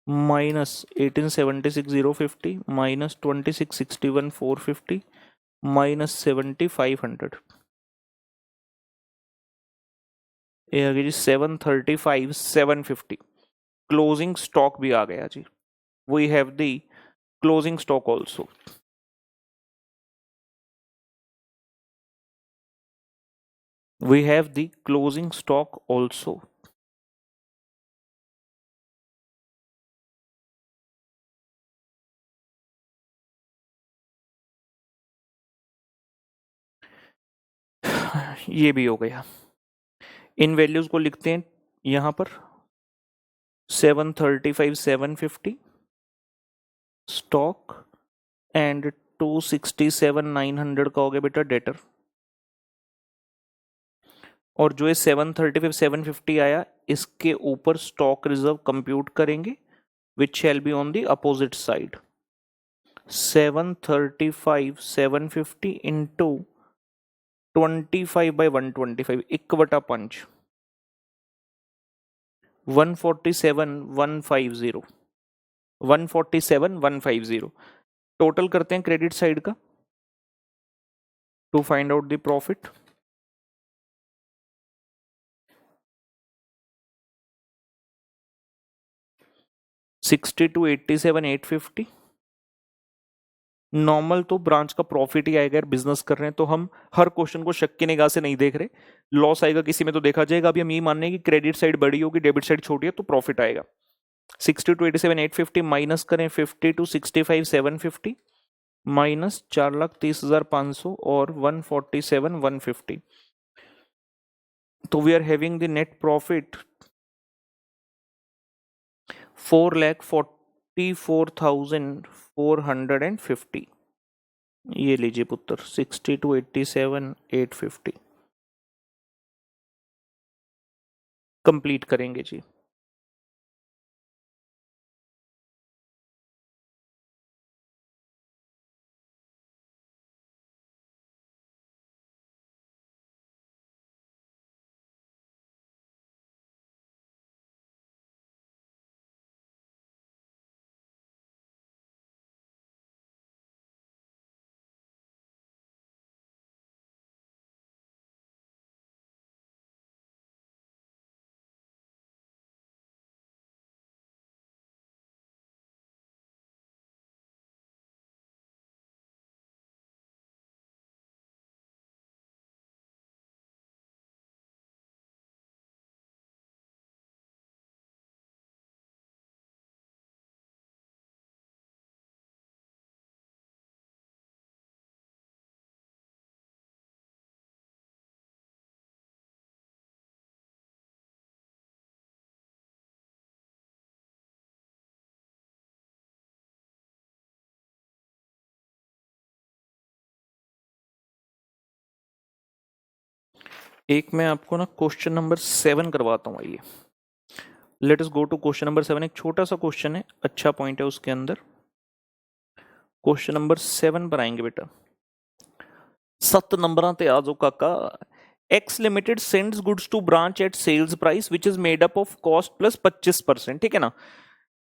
माइनस 1876,050 माइनस 2661,450 माइनस 7,500, ये आ गया जी 735,750। क्लोजिंग स्टॉक भी आ गया जी, we have the closing stock also. We have the closing stock also. ये भी हो गया। इन वैल्यूज को लिखते हैं यहां पर 735,750 स्टॉक एंड 267,900 का हो गया बेटा डेटर, और जो है 735 750 आया, इसके ऊपर स्टॉक रिजर्व कंप्यूट करेंगे which shall be on the opposite side. 735 750 into 25/125 1/5 147,150 147,150 total करते हैं क्रेडिट साइड का to find out the profit. $62,87,850। Normal तो ब्रांच का प्रॉफिट ही आएगा, बिजनेस कर रहे हैं तो हम हर क्वेश्चन को शक की निगाह से नहीं देख रहे, लॉस आएगा किसी में तो देखा जाएगा। अभी हम ये मान रहे हैं कि क्रेडिट साइड बड़ी होगी, डेबिट साइड छोटी है, तो प्रॉफिट आएगा। 62,87,850 माइनस करें 52,65,750 माइनस 4,30,500 और 147,150, तो we are having the net profit 4,44,450। ये लीजिए पुत्र 62,87,850 कंप्लीट करेंगे जी। एक मैं आपको ना क्वेश्चन नंबर 7 करवाता हूँ। आइए let us go to question number 7। एक छोटा सा क्वेश्चन है, अच्छा पॉइंट है उसके अंदर। क्वेश्चन नंबर 7 पर आएंगे बेटा। 7 नंबर ते आ जाओ काका। X limited sends goods to branch at sales price which is made up of cost plus 25%। ठीक है ना।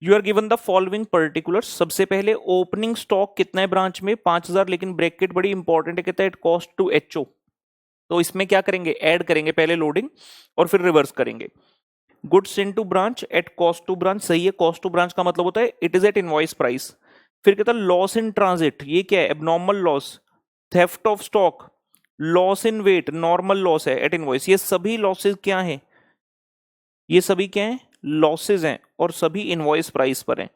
You are given the following particulars. सबसे पहले ओपनिंग स्टॉक कितना है ब्रांच में 5,000, लेकिन ब्रैकेट बड़ी इंपॉर्टेंट है, कहता है एट कॉस्ट टू एचओ। तो इसमें क्या करेंगे, ऐड करेंगे पहले लोडिंग और फिर रिवर्स करेंगे। Goods into branch at cost to branch, सही है। कॉस्ट टू ब्रांच का मतलब होता है it is at invoice price. फिर कहता है लॉस इन ट्रांजिट, ये क्या है, abnormal loss, theft of stock, loss in weight, normal loss है एट इनवॉइस। ये सभी लॉसेस क्या हैं, ये सभी क्या हैं, लॉसेस हैं, और सभी इनवॉइस प्राइस पर हैं।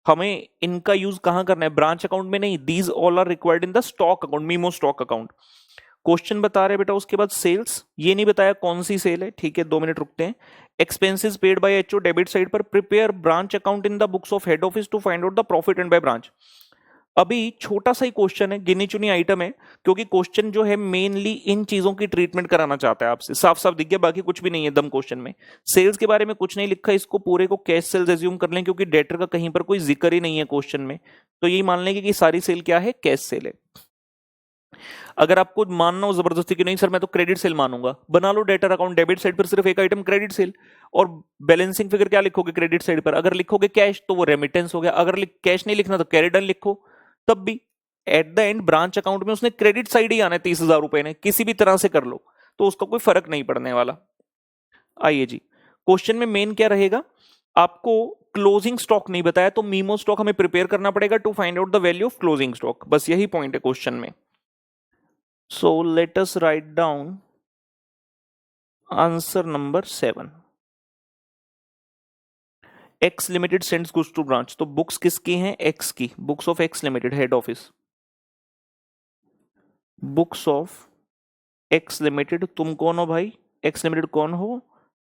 हमें इनका यूज कहां करना है, ब्रांच अकाउंट में नहीं। These all are required in the stock account, memo stock account. Question बता रहे बेटा उसके बाद सेल्स, ये नहीं बताया कौन सी सेल है, ठीक है 2 मिनट रुकते हैं। Expenses paid by HO debit side पर, prepare branch account in the books of head office to find out the profit and by branch. अभी छोटा सा ही क्वेश्चन है, गिनी चुनी आइटम है, क्योंकि क्वेश्चन जो है मेनली इन चीजों की ट्रीटमेंट कराना चाहता है आपसे। साफ साफ दिख गया, बाकी कुछ भी नहीं है दम क्वेश्चन में। सेल्स के बारे में कुछ नहीं लिखा, इसको पूरे को कैश सेल्स एज्यूम कर लें, क्योंकि डेटर का कहीं पर कोई जिक्र ही नहीं है क्वेश्चन में, तो यही मान लेंगे कि सारी सेल क्या है, कैश सेल है। अगर आपको मानना हो जबरदस्ती कि नहीं सर मैं तो क्रेडिट सेल मानूंगा, बना लो डेटर अकाउंट, डेबिट साइड पर सिर्फ एक आइटम क्रेडिट सेल, और बैलेंसिंग फिगर क्या लिखोगे क्रेडिट साइड पर। अगर लिखोगे कैश तो वो रेमिटेंस हो गया, अगर कैश नहीं लिखना तो कैरिडन लिखो, तब भी at the end branch account में उसने क्रेडिट साइड ही आना है 30,000 रुपए ने, किसी भी तरह से कर लो, तो उसका कोई फर्क नहीं पड़ने वाला। आइए जी, क्वेश्चन में मेन क्या रहेगा, आपको क्लोजिंग स्टॉक नहीं बताया, तो मीमो स्टॉक हमें प्रिपेयर करना पड़ेगा to find out the value of closing stock, बस यही पॉइंट है क्वेश्चन में। So let us write down answer number 7. X Limited sends goods to branch, तो बुक्स किसकी हैं, X की, books of X Limited head office, books of X Limited। तुम कौन हो भाई, X Limited कौन हो,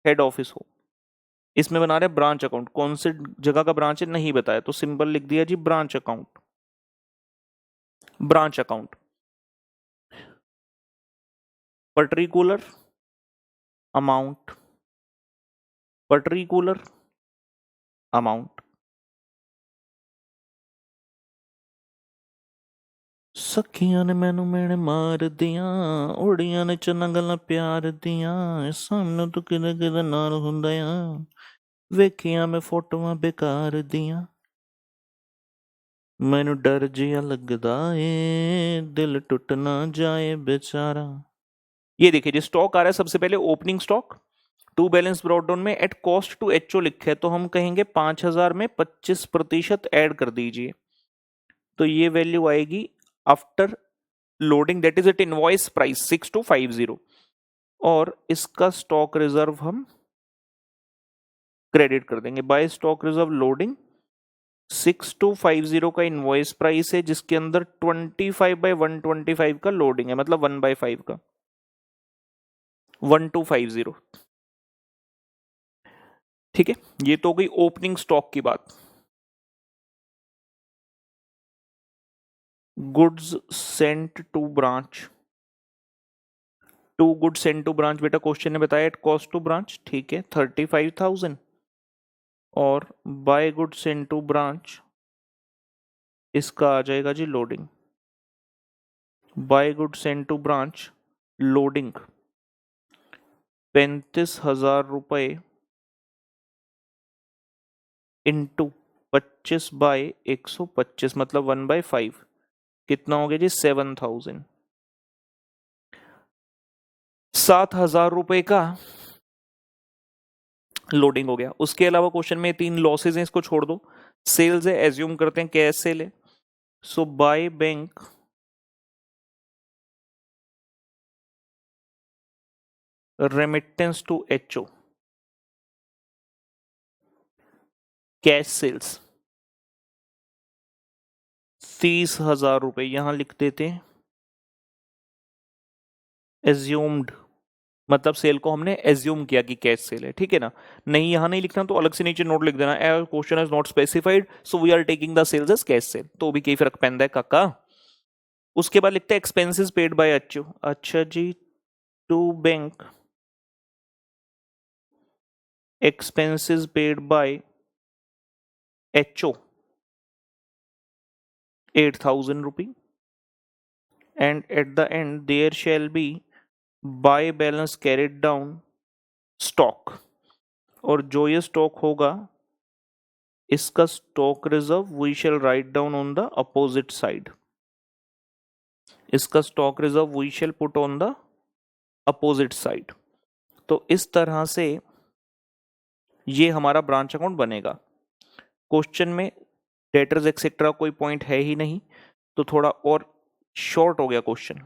हेड ऑफिस हो। इसमें बना रहे ब्रांच अकाउंट, कौन से जगह का ब्रांच है नहीं बताया, तो सिंपल लिख दिया जी branch account, branch account. Particular amount, particular amount. सखियां ने मैनू मेरे मार दिया, उड़ियां ने चन्ना गल्लां प्यार दिया, सामने तो किदे किदे नाल हुंदा आ, वेखियां मैं फोटोआं बेकार दियां, मैनू डर जिया लगदा ए, दिल टुट ना जाए बेचारा। ये देखिए जी स्टॉक आ रहा है सबसे पहले opening stock, to balance brought down में एट कॉस्ट टू एचओ लिखे है, तो हम कहेंगे 5000 में 25% ऐड कर दीजिए, तो ये वैल्यू आएगी after loading, that is at invoice price 6250, और इसका स्टॉक रिजर्व हम क्रेडिट कर देंगे बाय स्टॉक रिजर्व लोडिंग। 6250 का इनवॉइस प्राइस है जिसके अंदर 25/125 का लोडिंग है, मतलब 1/5 का 1250। ठीक है, ये तो गई ओपनिंग स्टॉक की बात। Goods sent to branch, to goods sent to branch, बेटा क्वेश्चन ने बताया एट कॉस्ट टू ब्रांच, ठीक है 35,000, और by goods sent to branch इसका आ जाएगा जी loading, by goods sent to branch loading 35,000 रुपए इंटू 25/125, मतलब 1/5, कितना हो गया जी 7,000, 7,000 रुपए का लोडिंग हो गया। उसके अलावा क्वेश्चन में 3 लॉसेज हैं, इसको छोड़ दो। सेल्स है, एज्यूम करते हैं कैश सेल है, so by bank remittance to HO, cash sales 30,000 रुपए, यहां लिख देते हैं एज्यूम्ड, मतलब सेल को हमने एज्यूम किया कि कैश सेल है, ठीक है ना। नहीं यहां नहीं लिखना तो अलग से नीचे नोट लिख देना, question is not specified so we are taking the sales as cash sale, तो भी कई फर्क पैंदा है काका। उसके बाद लिखते हैं एक्सपेंसेस पेड बाय एचओ, अच्छा जी to bank expenses paid by HO 8,000 rupee, and at the end there shall be buy balance carried down stock, और जो ये स्टॉक होगा इसका stock reserve we shall write down on the opposite side, इसका stock reserve we shall put on the opposite side. तो इस तरह से ये हमारा ब्रांच अकाउंट बनेगा। क्वेश्चन में डेटर्स एक्सेट्रा कोई पॉइंट है ही नहीं, तो थोड़ा और शॉर्ट हो गया क्वेश्चन,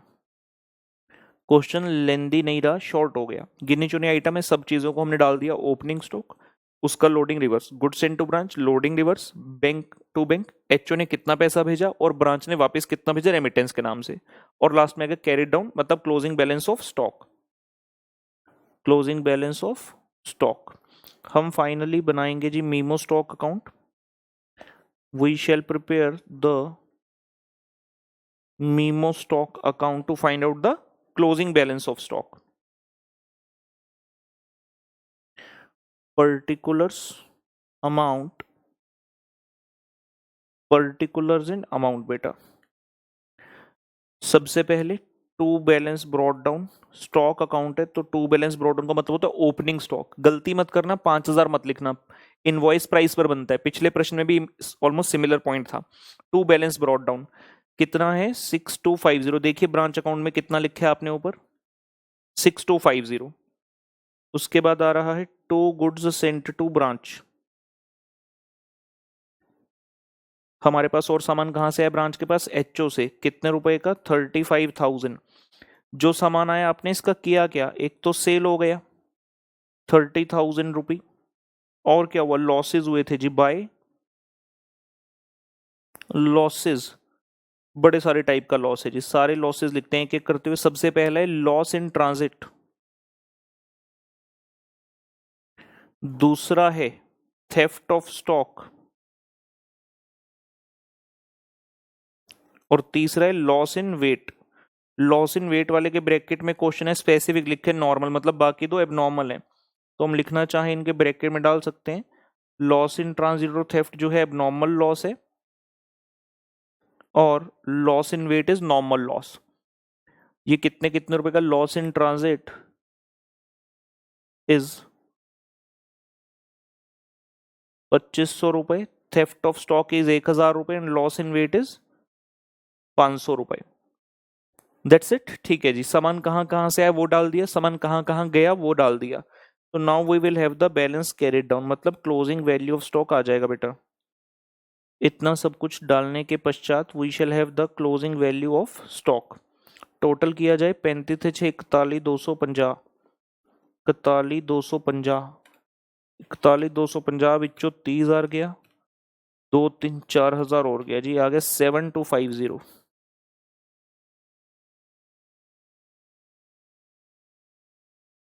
क्वेश्चन लेंदी नहीं रहा, शॉर्ट हो गया। गिनी चुनी आइटम है, सब चीजों को हमने डाल दिया, ओपनिंग स्टॉक, उसका loading reverse, goods sent to branch loading reverse, bank to bank HO ने कितना पैसा भेजा और ब्रांच ने वापस कितना भेजा रेमिटेंस के नाम से, और लास्ट में कैरी डाउन मतलब closing balance of stock, closing balance of stock. हम फाइनली बनाएंगे जी memo stock account, we shall prepare the memo stock account to find out the closing balance of stock, particulars amount, particulars and amount बेटा। सबसे पहले to balance brought down, stock account है तो to balance brought down का मतलब होता है opening stock, गलती मत करना 5,000 मत लिखना, इनवॉइस प्राइस पर बनता है, पिछले प्रश्न में भी ऑलमोस्ट सिमिलर पॉइंट था। टू बैलेंस ब्रॉट डाउन कितना है 6250, देखिए ब्रांच अकाउंट में कितना लिखा है आपने ऊपर 6250। उसके बाद आ रहा है to goods sent to branch, हमारे पास और सामान कहां से है ब्रांच के पास एचओ से, कितने रुपए का 35,000। जो सामान आया आपने इसका किया क्या, एक तो सेल हो गया 30,000 रुपी, और क्या हुआ लॉसेज हुए थे जी बाय लॉसेज, बड़े सारे टाइप का लॉस है जी, सारे लॉसेज लिखते हैं एक एक करते हुए। सबसे पहला है लॉस इन ट्रांजिट, दूसरा है थेफ्ट ऑफ स्टॉक और तीसरा है loss in weight. Loss in weight वाले के ब्रैकेट में क्वेश्चन है स्पेसिफिक लिखे नॉर्मल, मतलब बाकी तो एबनॉर्मल है, तो हम लिखना चाहें इनके ब्रैकेट में डाल सकते हैं लॉस इन ट्रांजिट और थेफ्ट जो है एबनॉर्मल लॉस है और loss in weight is normal loss. ये कितने कितने रुपए का लॉस इन ट्रांजिट इज 2500 रुपए, थेफ्ट ऑफ स्टॉक इज 1000 रुपए and loss in weight is 500 रुपए। That's it. ठीक है जी, सामान कहाँ कहाँ से आया वो डाल दिया, सामान कहाँ कहाँ गया वो डाल दिया। तो now we will have the balance carried down, मतलब क्लोजिंग वैल्यू ऑफ स्टॉक आ जाएगा बेटा। इतना सब कुछ डालने के पश्चात we shall have the closing value of stock. Total किया जाए 35 6 41 250, 41 250, 41 250 ਵਿੱਚੋਂ 30,000 गया, 2 3 4,000 और गया जी, आ गया 7250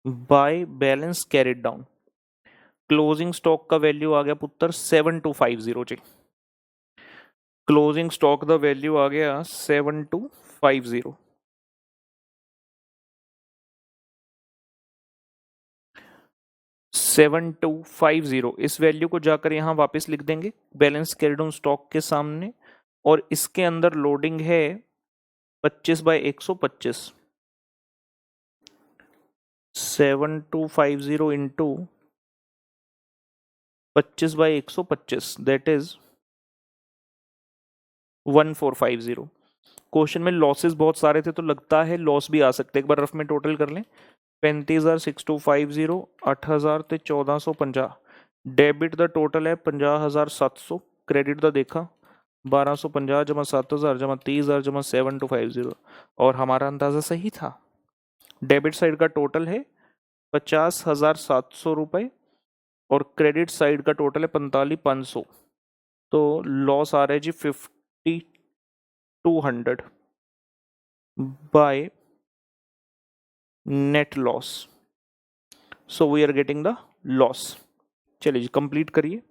bye balance carried down. Closing stock का वैल्यू आ गया पुत्र 7250 जी। क्लोजिंग स्टॉक का वैल्यू आ गया 7250। 7250 इस वैल्यू को जाकर यहां वापस लिख देंगे बैलेंस कैरिड ऑन स्टॉक के सामने, और इसके अंदर लोडिंग है 25/125। 7250 इंटू 25/125 दैट इज 1450। क्वेश्चन में लॉसेस बहुत सारे थे तो लगता है लॉस भी आ सकते, एक बार रफ में टोटल कर लें। 35,6250, 8,000 ਤੇ 1450। डेबिट द टोटल है 50,700, क्रेडिट द देखा 1250 जमा 7,000 जमा 30,000 जमा 7250, और हमारा अंदाजा सही था। डेबिट साइड का टोटल है 50,700 रुपए और क्रेडिट साइड का टोटल है 45,500, तो लॉस आ रहा है जी 5,200 by net loss. So we are getting the loss. चलिए जी कंप्लीट करिए।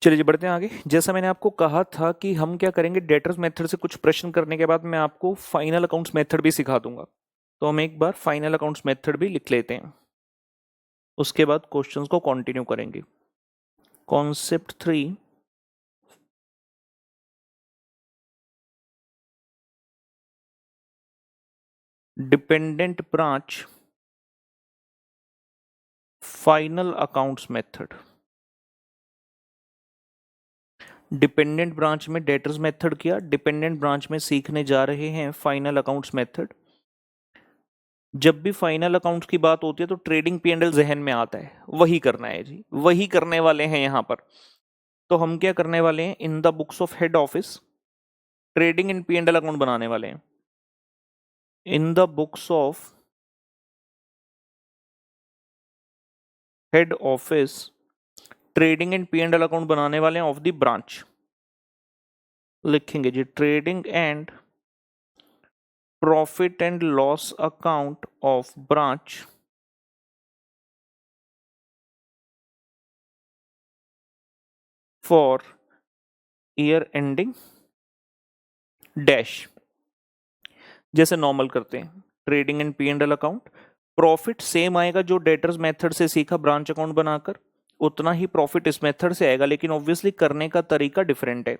चलिए जी बढ़ते हैं आगे। जैसा मैंने आपको कहा था कि हम क्या करेंगे, डेटर्स मेथड से कुछ प्रश्न करने के बाद मैं आपको फाइनल अकाउंट्स मेथड भी सिखा दूंगा, तो हम एक बार फाइनल अकाउंट्स मेथड भी लिख लेते हैं, उसके बाद क्वेश्चंस को कंटिन्यू करेंगे। Concept 3, dependent branch final accounts method. Dependent branch में डेटर्स मेथड किया, डिपेंडेंट ब्रांच में सीखने जा रहे हैं फाइनल अकाउंट्स मेथड। जब भी फाइनल अकाउंट्स की बात होती है तो ट्रेडिंग पी एंड एल जहन में आता है, वही करना है जी, वही करने वाले हैं यहां पर। तो हम क्या करने वाले हैं, in the books of head office trading and P and L account बनाने वाले हैं। In the books of head office trading and P and L account बनाने वाले हैं ऑफ द ब्रांच। लिखेंगे जी trading and profit and loss account of branch for year ending dash. जैसे normal करते हैं, trading and P and L account, profit same आएगा जो डेटर्स मेथड से सीखा ब्रांच अकाउंट बनाकर, उतना ही प्रॉफिट इस मेथड से आएगा, लेकिन ऑब्वियसली करने का तरीका डिफरेंट है।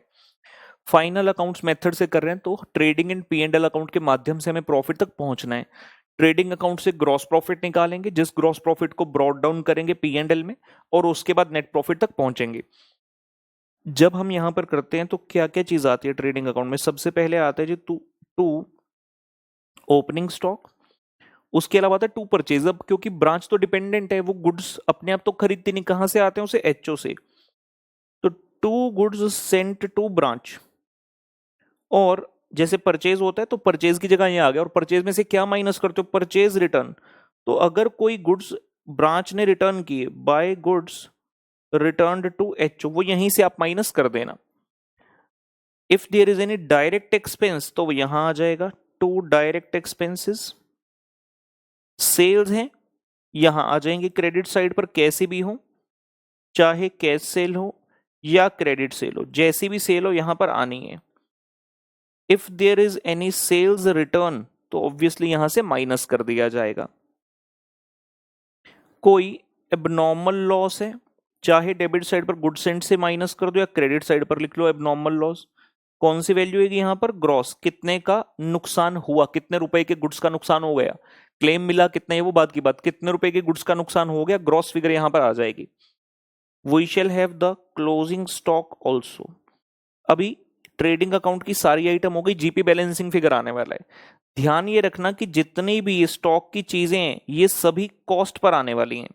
फाइनल अकाउंट्स मेथड से कर रहे हैं तो trading and P and L account के माध्यम से हमें प्रॉफिट तक पहुंचना है। ट्रेडिंग अकाउंट से ग्रॉस प्रॉफिट निकालेंगे, जिस ग्रॉस प्रॉफिट को ब्रॉट डाउन करेंगे पी एंड एल में, और उसके बाद नेट प्रॉफिट तक पहुंचेंगे। जब हम यहां पर करते हैं तो क्या क्या चीज आती है ट्रेडिंग अकाउंट में, सबसे पहले आता है जी टू ओपनिंग स्टॉक, उसके अलावा आता है टू परचेज। अब क्योंकि ब्रांच तो डिपेंडेंट है, वो गुड्स अपने आप तो खरीदती नहीं, कहां से आते हैं, उसे एचओ से। तो to goods sent to branch, और जैसे परचेज होता है तो परचेज की जगह ये आ गया, और परचेज में से क्या माइनस करते हो, परचेज रिटर्न। तो अगर कोई गुड्स ब्रांच ने रिटर्न किए, by goods return to HO, वो यहीं से आप माइनस कर देना। If there is any direct expense तो वो यहां आ जाएगा, टू डायरेक्ट एक्सपेंसेस। सेल्स हैं, यहां आ जाएंगे क्रेडिट साइड पर, कैसे भी हो, चाहे कैश सेल हो या क्रेडिट सेल हो, जैसी भी सेल हो यहां पर आनी है। If there is any sales return तो ऑब्वियसली यहां से माइनस कर दिया जाएगा। कोई एबनॉर्मल लॉस है, चाहे डेबिट साइड पर गुड सेंट से माइनस कर दो या क्रेडिट साइड पर लिख लो एबनॉर्मल लॉस। कौन सी वैल्यू है यहां पर, ग्रॉस, कितने का नुकसान हुआ, कितने रुपए के गुड्स का नुकसान हो गया, क्लेम मिला कितने, वो बात की बात, कितने रुपए के गुड्स का नुकसान हो गया, ग्रॉस फिगर यहां पर आ जाएगी। We shall have the closing stock also. अभी ट्रेडिंग अकाउंट की सारी आइटम हो गई, जीपी बैलेंसिंग फिगर आने वाला है। ध्यान ये रखना कि जितनी भी ये स्टॉक की चीजें हैं ये सभी कॉस्ट पर आने वाली हैं,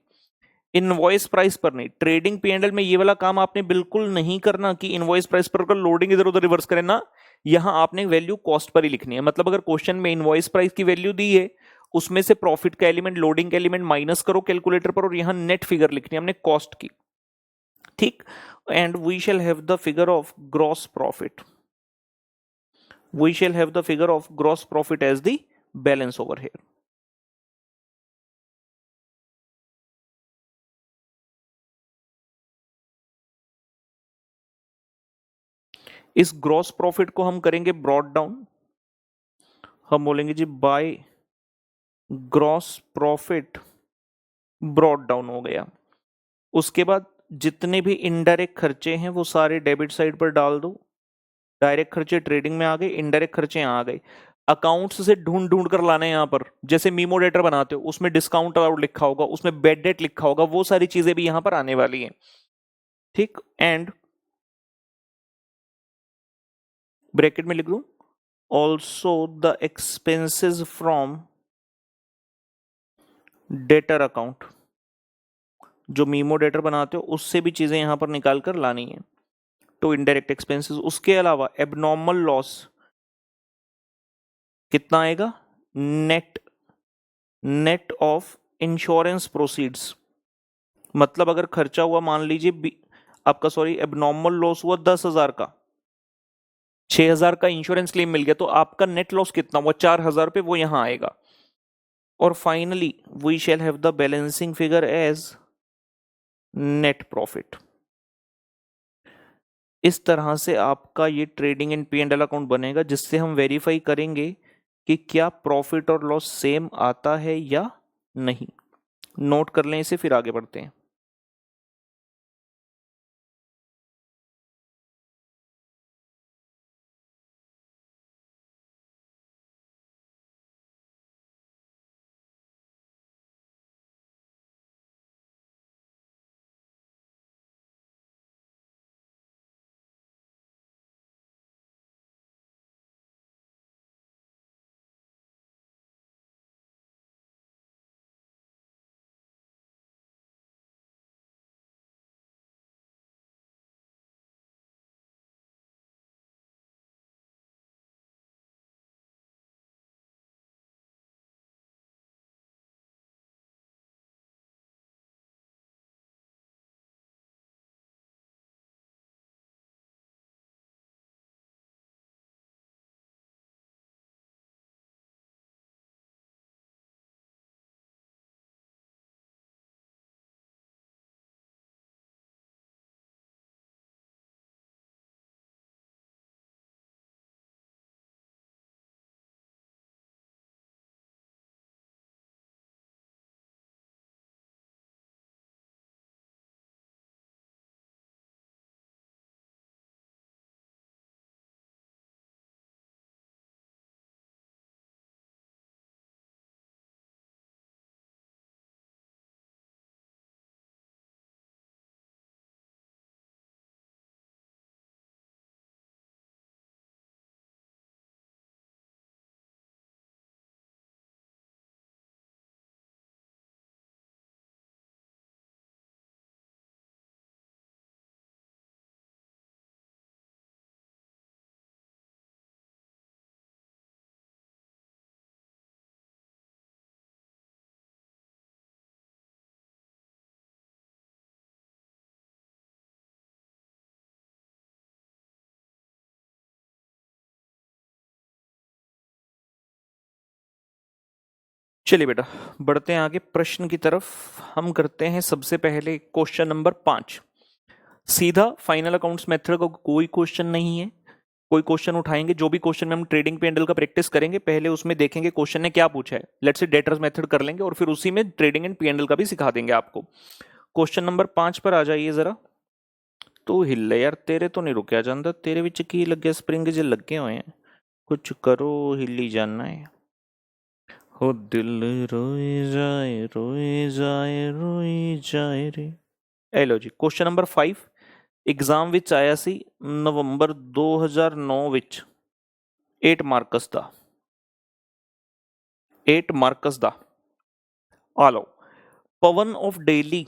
इनवॉइस प्राइस पर नहीं। ट्रेडिंग पीएनएल में ये वाला काम आपने बिल्कुल नहीं करना कि इनवॉइस प्राइस पर कर लोडिंग इधर उधर रिवर्स करें ना, यहां आपने वैल्यू कॉस्ट पर ही लिखनी है। मतलब अगर क्वेश्चन में इनवॉइस प्राइस की वैल्यू दी है, उसमें से प्रॉफिट का एलिमेंट, लोडिंग का एलिमेंट माइनस करो कैलकुलेटर पर, और यहां नेट फिगर लिखनी है हमने कॉस्ट की, ठीक। And we shall have the figure of gross profit, we shall have the figure of gross profit as the balance over here. इस ग्रॉस प्रॉफिट को हम करेंगे ब्रॉड डाउन, हम बोलेंगे जी by gross profit brought down हो गया। उसके बाद जितने भी इनडायरेक्ट खर्चे हैं वो सारे डेबिट साइड पर डाल दो, डायरेक्ट खर्चे ट्रेडिंग में आ गए, इनडायरेक्ट खर्चे यहाँ आ गए। अकाउंट्स से ढूंढ ढूंढ कर लाने यहाँ पर, जैसे मीमो डेटर बनाते हो उसमें डिस्काउंट अलाउड लिखा होगा, उसमें बेड डेट लिखा होगा, वो सारी चीजें भी यहाँ पर आने वाली हैं, ठीक। एंड ब्रैकेट में लिख लूं also the expenses from debtor account, जो मीमो डेटर बनाते हो उससे भी चीजें यहां पर निकाल कर लानी है, तो इनडायरेक्ट एक्सपेंसेस। उसके अलावा एबनॉर्मल लॉस कितना आएगा, net, net of insurance proceeds. मतलब अगर खर्चा हुआ मान लीजिए आपका, सॉरी, एबनॉर्मल लॉस हुआ 10,000 का, 6,000 का इंश्योरेंस क्लेम मिल गया, तो आपका नेट लॉस कितना हुआ, 4,000 रुपए, वो यहां आएगा। और finally we shall have the balancing figure as net profit. इस तरह से आपका ये trading and P and L account बनेगा, जिससे हम वेरीफाई करेंगे कि क्या प्रॉफिट और लॉस सेम आता है या नहीं। नोट कर लें इसे, फिर आगे बढ़ते हैं। चलिए बेटा बढ़ते हैं आगे प्रश्न की तरफ। हम करते हैं सबसे पहले क्वेश्चन नंबर 5। सीधा फाइनल अकाउंट्स मेथड का कोई क्वेश्चन नहीं है, कोई क्वेश्चन उठाएंगे जो भी क्वेश्चन में हम ट्रेडिंग पेंडल का प्रैक्टिस करेंगे पहले उसमें देखेंगे क्वेश्चन ने क्या पूछा है। लेट्स से डेटर्स मेथड कर लेंगे और फिर उसी में ट्रेडिंग एंड पेंडल का भी सिखा देंगे आपको। क्वेश्चन नंबर 5 पर आ जाइए जरा। तू हिल यार, तेरे तो नहीं रुकया जाता, तेरे विच की लगे स्प्रिंग जे लगे हुए हैं, कुछ करो, हिली जाना है। हो दिल रोए जाए रोई जाए रे। ए लो जी क्वेश्चन नंबर 5 एग्जाम विच आया सी नवंबर 2009 विच 8 मार्कस दा 8 मार्कस दा। आ लो, Pawan of Delhi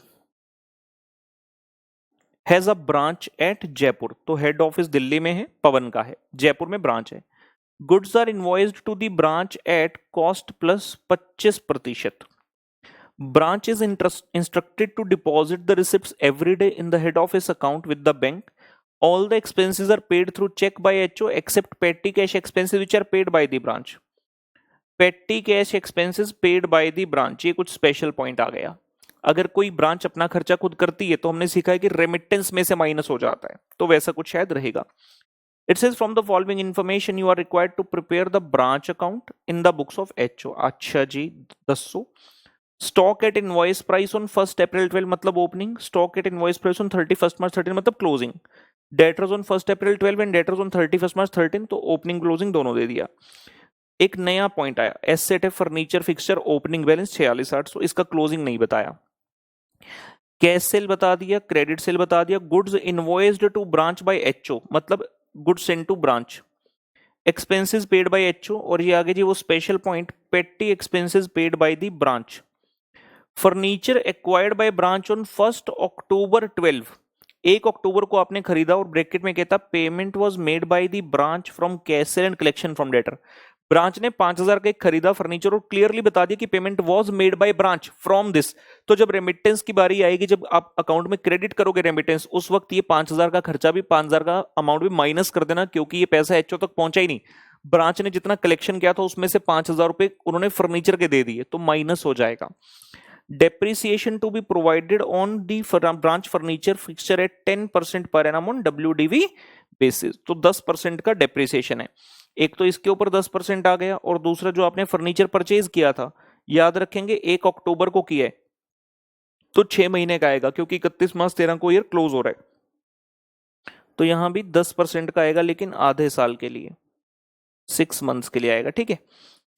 has a branch at Jaipur. तो हेड ऑफिस दिल्ली में है, पवन का है, जयपुर में ब्रांच है। Goods are invoiced to the branch at cost plus 25%। Branch is instructed to deposit the receipts every day in the head office account with the bank. All the expenses are paid through check by HO except petty cash expenses which are paid by the branch. Petty cash expenses paid by the branch, ये कुछ special point आ गया। अगर कोई branch अपना खर्चा खुद करती है तो हमने सीखा है कि रेमिटेंस में से माइनस हो जाता है, तो वैसा कुछ शायद रहेगा। It says from the following information you are required to prepare the branch account in the books of HO। अच्छा जी दसो। Stock at invoice price on 1 अप्रैल 12 मतलब opening, stock at invoice price on 31 March 13 मतलब closing. Debtors on 1 April 12 and debtors on 31 March 13, तो opening closing दोनों दे दिया। एक नया point आया, एसेट है फर्नीचर फिक्सचर, ओपनिंग बैलेंस 46,800, इसका क्लोजिंग नहीं बताया। कैश सेल बता दिया, क्रेडिट सेल बता दिया। Goods invoiced to branch by HO मतलब goods send to branch. Expenses paid by HO, और ये आगे जी वो special point, petty expenses paid by the branch. Furniture acquired by branch on 1 October 12, 1 अक्टूबर को आपने खरीदा, और ब्रैकेट में कहता payment was made by the branch from cash sale and collection from debtor. Branch ने 5,000 का एक खरीदा फर्नीचर और क्लियरली बता दिया कि payment was made by branch from this. तो जब रेमिटेंस की बारी आएगी, जब आप अकाउंट में क्रेडिट करोगे रेमिटेंस, उस वक्त ये 5,000 का खर्चा भी, 5,000 का अमाउंट भी माइनस कर देना, क्योंकि ये पैसा एचओ तक पहुंचा ही नहीं। ब्रांच ने जितना कलेक्शन किया था उसमें से 5,000 रुपए उन्होंने फर्नीचर के दे दिए, तो माइनस हो जाएगा। Depreciation to be provided on the branch furniture fixture at 10% per annum on WDV basis। तो 10% का डेप्रिसिएशन है। एक तो इसके ऊपर 10% आ गया, और दूसरा जो आपने फर्नीचर परचेज किया था, याद रखेंगे 1 अक्टूबर को किया है, तो 6 महीने का आएगा, क्योंकि 31 मार्च 13 को ईयर क्लोज हो रहा है। तो यहां भी 10% का आएगा, लेकिन आधे साल के लिए, 6 मंथ्स के लिए आएगा। ठीक है,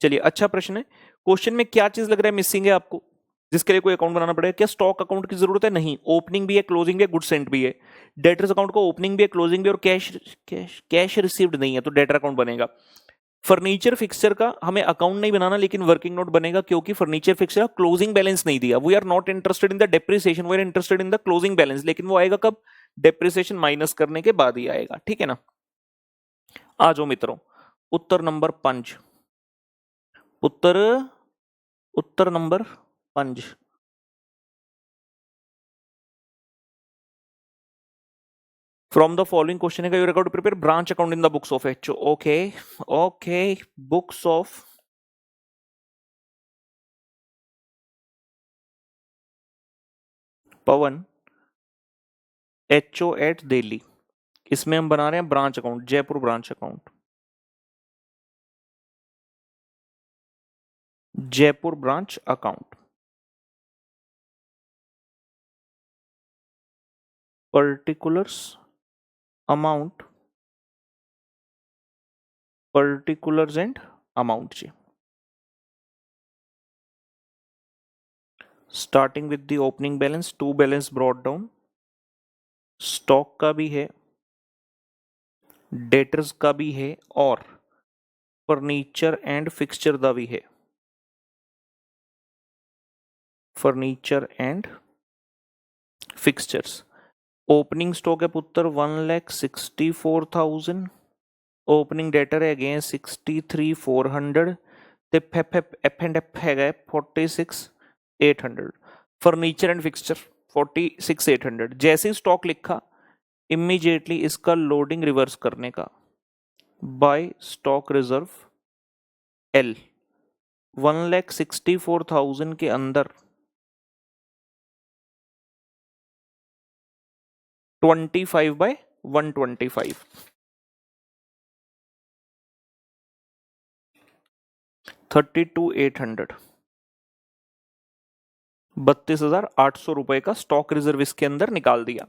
चलिए अच्छा प्रश्न है। क्वेश्चन में क्या चीज लग रहा है मिसिंग है आपको, जिसके लिए कोई अकाउंट बनाना पड़ेगा? क्या स्टॉक अकाउंट की जरूरत है? नहीं, ओपनिंग भी है, क्लोजिंग भी है, गुड सेंट भी है। डेटर्स अकाउंट को ओपनिंग भी है, क्लोजिंग भी, और कैश रिसीव्ड नहीं है, तो डेटर अकाउंट बनेगा। फर्नीचर फिक्सचर का हमें अकाउंट नहीं बनाना, लेकिन वर्किंग नोट बनेगा, क्योंकि फर्नीचर फिक्सचर क्लोजिंग बैलेंस नहीं दिया। We are not interested in the depreciation, we are interested in the closing balance. लेकिन वो आएगा कब? डेप्रिसिएशन माइनस करने के बाद ही आएगा। ठीक है ना। आ जाओ मित्रों, उत्तर नंबर 5। उत्तर number 5। From the following question you record to prepare branch account in the books of HO। Okay, books of Pawan HO at Delhi, इसमें हम बना रहे हैं branch account, Jaipur branch account, Jaipur branch account. Particulars amount, particulars and amount जी। Starting with the opening balance, 2 balance brought down, stock का भी है, debtors का भी है, और फर्नीचर एंड फिक्सचर का भी है, furniture and fixtures. Opening stock है पुत्र 1,64,000, ओपनिंग डेटर है अगेन 63,400, ਤੇ ਐਫ ਐਂਡ ਐਫ ਹੈਗਾ 46,800, फर्नीचर एंड फिक्सचर 46,800। जैसे ही स्टॉक लिखा, इमीडिएटली इसका लोडिंग रिवर्स करने का, बाय स्टॉक रिजर्व एल, 1,64,000 के अंदर 25/125 32,800 32,800 रुपए का स्टॉक रिजर्व इसके अंदर निकाल दिया।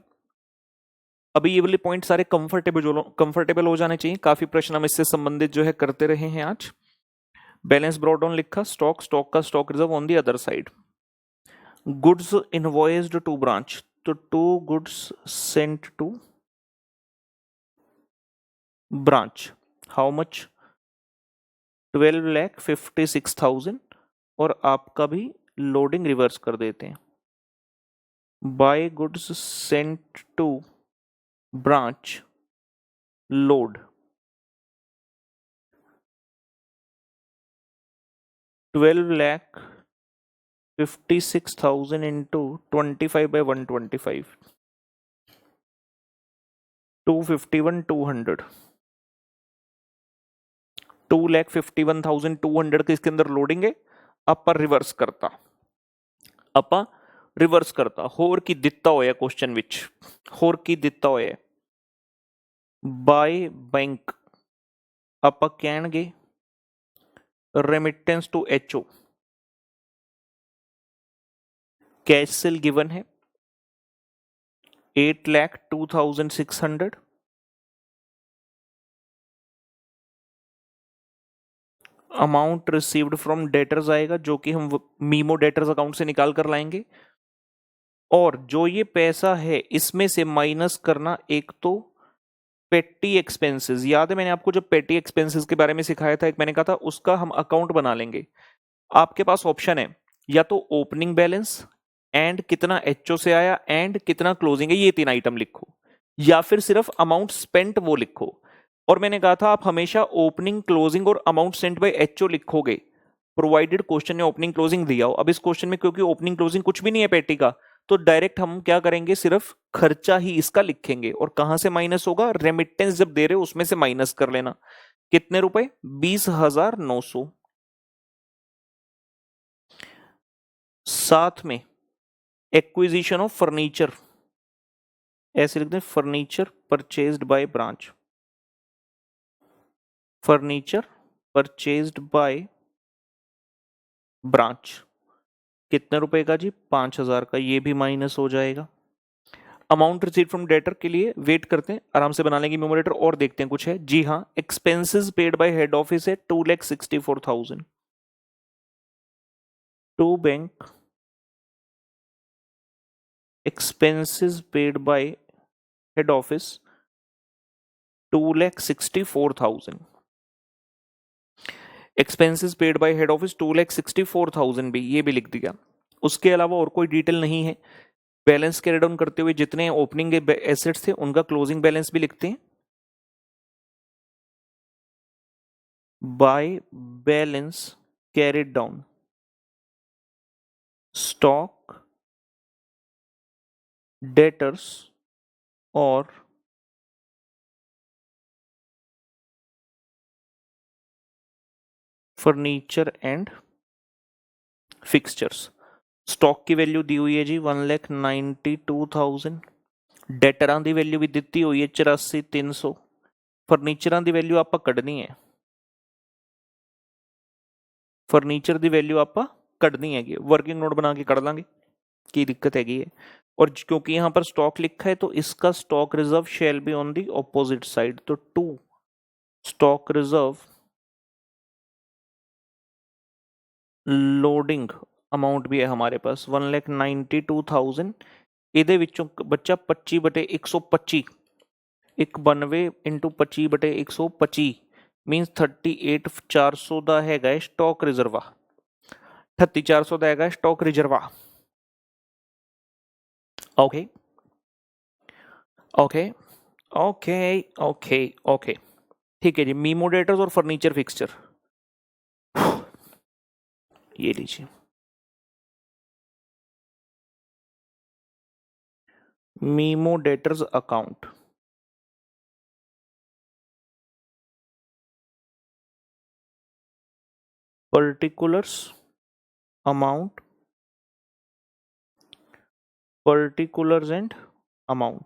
अभी ये वाले पॉइंट सारे कंफर्टेबल हो जाने चाहिए। काफी प्रश्न हम इससे संबंधित जो है करते रहे हैं आज। बैलेंस ब्रॉट डाउन लिखा, स्टॉक का stock reserve on the other side. Goods invoiced to branch, तो 2 goods sent to branch, how much? 12,56,000। और आपका भी लोडिंग रिवर्स कर देते हैं। By goods sent to branch load 12,56,000 into 25/125 251,200 2,51,200 के इसके अंदर लोडिंग है। अपर रिवर्स करता होर की दिता होया क्वेश्चन विच होर की दिता होया बाय बैंक ਆਪਾਂ ਕਹਿਣਗੇ remittance to HO cash sale given है 8,02,600। अमाउंट रिसीव्ड फ्रॉम डेटर्स आएगा जो कि हम मीमो डेटर्स अकाउंट से निकाल कर लाएंगे। और जो ये पैसा है इसमें से माइनस करना एक तो पेटी एक्सपेंसेस। याद है मैंने आपको जो पेटी एक्सपेंसेस के बारे में सिखाया था, एक मैंने कहा था उसका हम अकाउंट बना लेंगे। आपके पास ऑप्शन है या तो ओपनिंग बैलेंस एंड कितना एचओ से आया एंड कितना क्लोजिंग है, ये 3 आइटम लिखो, या फिर सिर्फ अमाउंट स्पेंट वो लिखो। और मैंने कहा था आप हमेशा ओपनिंग क्लोजिंग और अमाउंट सेंट बाय एचओ लिखोगे, प्रोवाइडेड क्वेश्चन में ओपनिंग क्लोजिंग दिया हो। अब इस क्वेश्चन में क्योंकि ओपनिंग क्लोजिंग कुछ भी नहीं है पेटी का, तो डायरेक्ट हम क्या करेंगे, सिर्फ खर्चा ही इसका लिखेंगे। और कहां से माइनस होगा, रेमिटेंस जब दे रहे हो उसमें से माइनस कर लेना। कितने रुपए, 20,900। साथ में एक्विजिशन ऑफ फर्नीचर, ऐसे लिखते हैं furniture purchased by branch, furniture purchased by branch कितने रुपए का जी, 5,000 का, ये भी माइनस हो जाएगा। अमाउंट रिसीव फ्रॉम डेटर के लिए वेट करते हैं, आराम से बना लेंगे न्यूमरेटर और देखते हैं कुछ है। जी हाँ, expenses paid by head office है 2,64,000 to bank. Expenses paid by head office 2,64,000। Expenses paid by head office 2,64,000 भी, ये भी लिख दिया। उसके अलावा और कोई डिटेल नहीं है। बैलेंस कैरी डाउन करते हुए जितने ओपनिंग एसेट्स थे उनका क्लोजिंग बैलेंस भी लिखते हैं। Bye balance carried down stock debtors और फर्नीचर एंड फिक्सचर्स। स्टॉक की वैल्यू दी हुई है जी 1,92,000। डेटरां की वैल्यू भी दी हुई है 84,300। फर्नीचर की वैल्यू आप कढ़नी है, फर्नीचर की वैल्यू आप कढ़नी है, वर्किंग नोट बना के कढ़ लांगे, की दिक्कत हैगी है। और क्योंकि यहां पर स्टॉक लिखा है तो इसका stock reserve shell be on the opposite side, तो 2 स्टॉक रिजर्व लोडिंग अमाउंट भी है हमारे पास 1,92,000। ਇਹਦੇ ਵਿੱਚੋਂ ਬੱਚਾ 25/125 192 इंटू 25/125 मीनस 38,400 ਦਾ ਹੈਗਾ ਹੈ ਸਟਾਕ ਰਿਜ਼ਰਵਾ। 38,400 ਦਾ ਹੈਗਾ ਸਟਾਕ ਰਿਜ਼ਰਵਾ। Okay okay okay okay okay ठीक है जी। मीमो डेटर्स और फर्नीचर फिक्सचर ये लीजिए, memo debtors account particulars, amount, particulars and amount.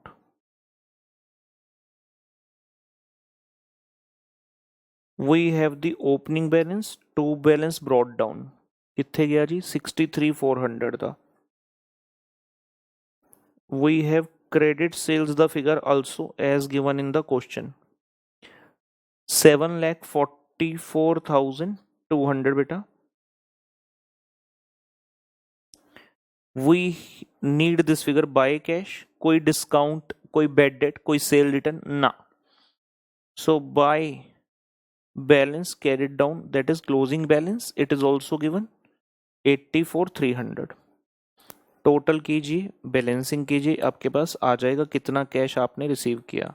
We have the opening balance, to balance brought down. कित्थे गया जी? 63,400 था. We have credit sales the figure also as given in the question. 7,44,200 बेटा. We need this figure by cash. कोई discount, कोई bad debt, कोई sale return ना. So by balance carried down, that is closing balance, it is also given 84,300. Total कीजिए, balancing कीजिए, आपके पास आ जाएगा कितना कैश आपने रिसीव किया.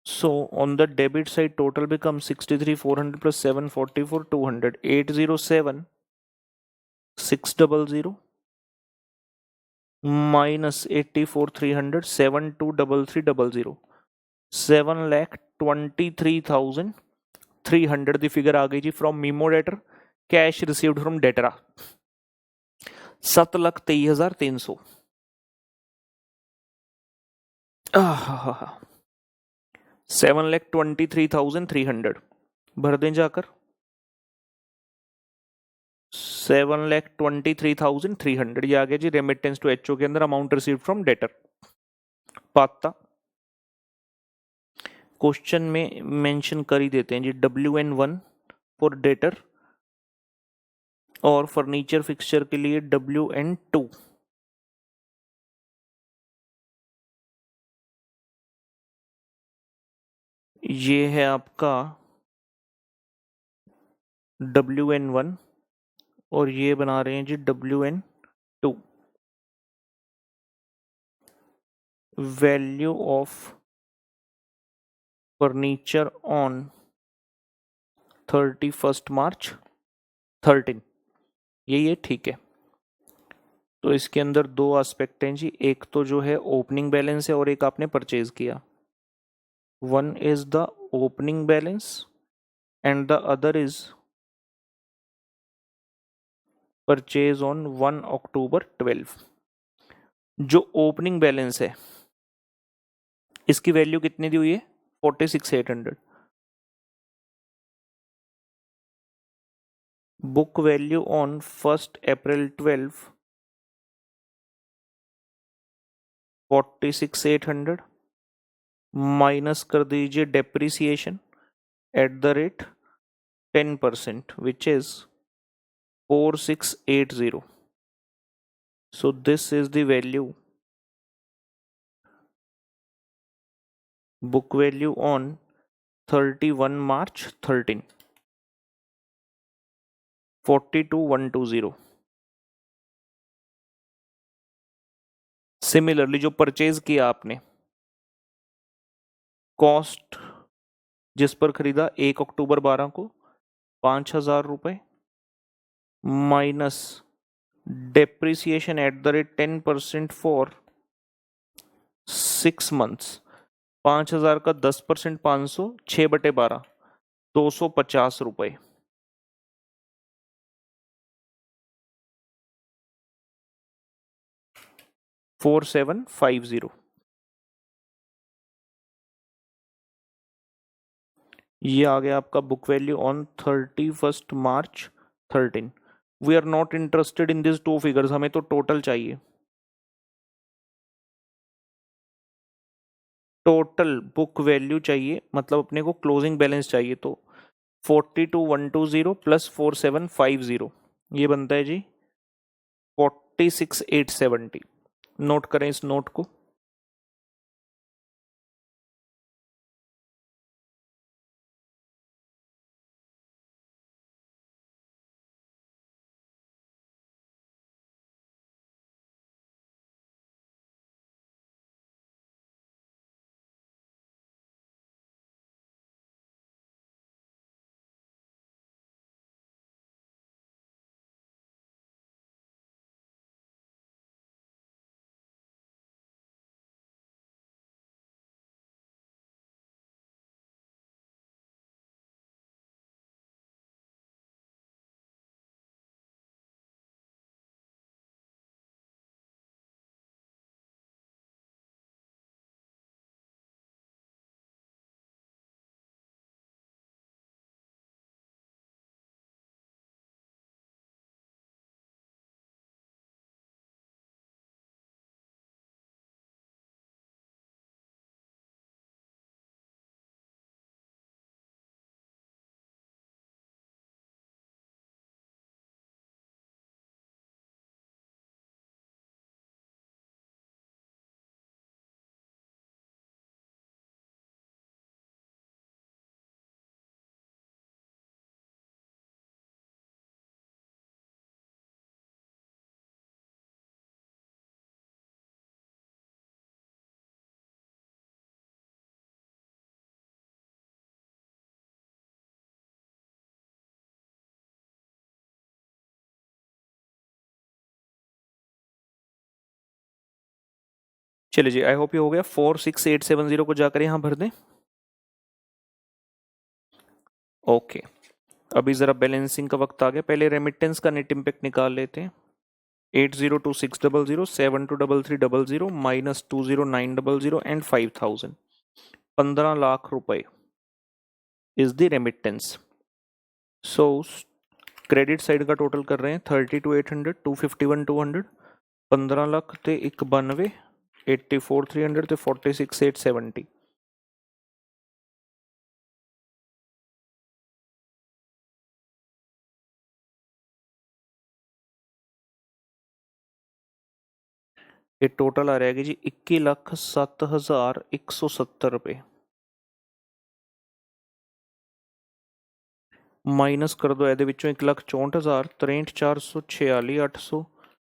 So on the debit side, total becomes 63,400 plus 744, 200, 807, 600 minus 84,300, 723300, 7,23,300 दी फिगर आ गई जी from memo debtor. Cash received from डेटरा 7,23,300. 7,23,300 भर दें जाकर. 7,23,300 ये आ गया जी रेमिटेंस टू एचओ के अंदर, अमाउंट रिसीव फ्रॉम डेटर. पाता क्वेश्चन में मेंशन कर ही देते हैं जी, WN1 फॉर डेटर और फर्नीचर फिक्सचर के लिए WN2. ये है आपका WN1 और ये बना रहे हैं जी WN2. Value of furniture on 31 March 13. ये ठीक है. तो इसके अंदर दो एस्पेक्ट हैं जी, एक तो जो है ओपनिंग बैलेंस है और एक आपने परचेज किया. One is the opening balance and the other is purchase on 1 October 12. जो ओपनिंग बैलेंस है इसकी वैल्यू कितनी दी हुई है? 46,800. Book value on 1 April 12 46,800 minus कर दीजिए depreciation at the rate 10% which is 4680. So this is the value, book value on 31 March 13, 42,120. Similarly जो purchase किया आपने, कॉस्ट जिस पर खरीदा 1 अक्टूबर 12 को 5,000 रुपए minus depreciation at the rate 10% for 6 months. 5,000 का 10% 500, 6/12 250 रुपए. 4750. ये आ गया आपका book value on 31 March 13. We are not interested in this two figures, हमें तो टोटल चाहिए. टोटल बुक वैल्यू चाहिए, मतलब अपने को क्लोजिंग बैलेंस चाहिए. तो 42,120 प्लस 4750 ये बनता है जी 46,870. नोट करें इस नोट को. चलिए जी, आई होप ये हो गया। 46870 को जाकर यहाँ भर दें। ओके, अभी जरा बैलेंसिंग का वक्त आ गया। पहले रेमिटेंस का नेट इम्पैक्ट निकाल लेते हैं। 802600, 723300 माइनस 20900 एंड 5000, 15 लाख रुपए is the remittance. So credit side का टोटल कर रहे हैं 32,800, 251,200, 15 लाख ते 91, 84,300 ते 46,870। ये टोटल आ रहेगी जी 21,07,170 रुपये। माइनस कर दो ਇਹਦੇ ਵਿੱਚੋਂ 1,64,000, 63,446, 800,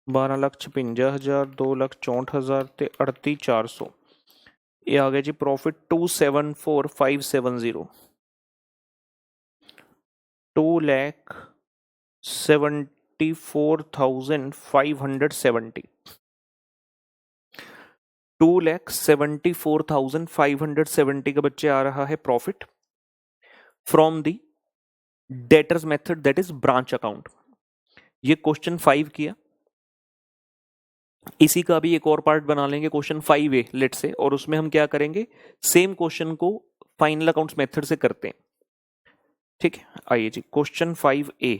12,56,000, 2,64,000 ਤੇ 38,400। ਇਹ ਆ ਗਿਆ ਜੀ ਪ੍ਰੋਫਿਟ 274,570, 2,74,570, 2,74,570 का बच्चे आ रहा है profit from the debtors method that is branch account. ये क्वेश्चन 5 किया, इसी का भी एक और पार्ट बना लेंगे क्वेश्चन 5A लेट से, और उसमें हम क्या करेंगे, सेम क्वेश्चन को फाइनल अकाउंट्स मेथड से करते हैं। ठीक है, आइए जी question 5A।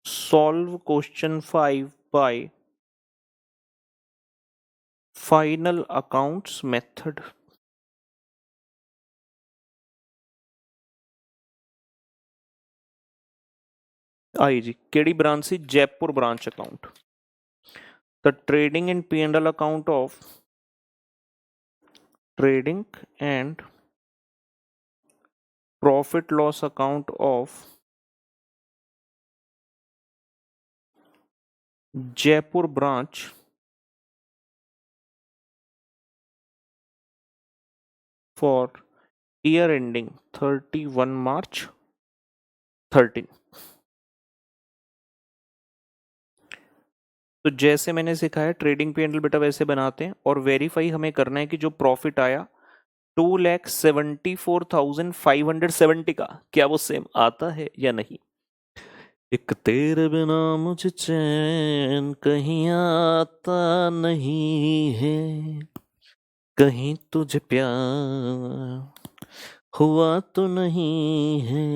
Solve question 5 by final accounts method. आइए जी, केड़ी ब्रांच सी, Jaipur branch account. The trading and P&L account of trading and profit loss account of Jaipur branch for year ending 31 March 13। तो जैसे मैंने सिखाया ट्रेडिंग P&L बेटा वैसे बनाते हैं, और वेरीफाई हमें करना है कि जो प्रॉफिट आया 2,74,570 का क्या वो सेम आता है या नहीं। एक तेरे बिना मुझे चैन कहीं आता नहीं है, कहीं तुझे प्यार हुआ तो नहीं है,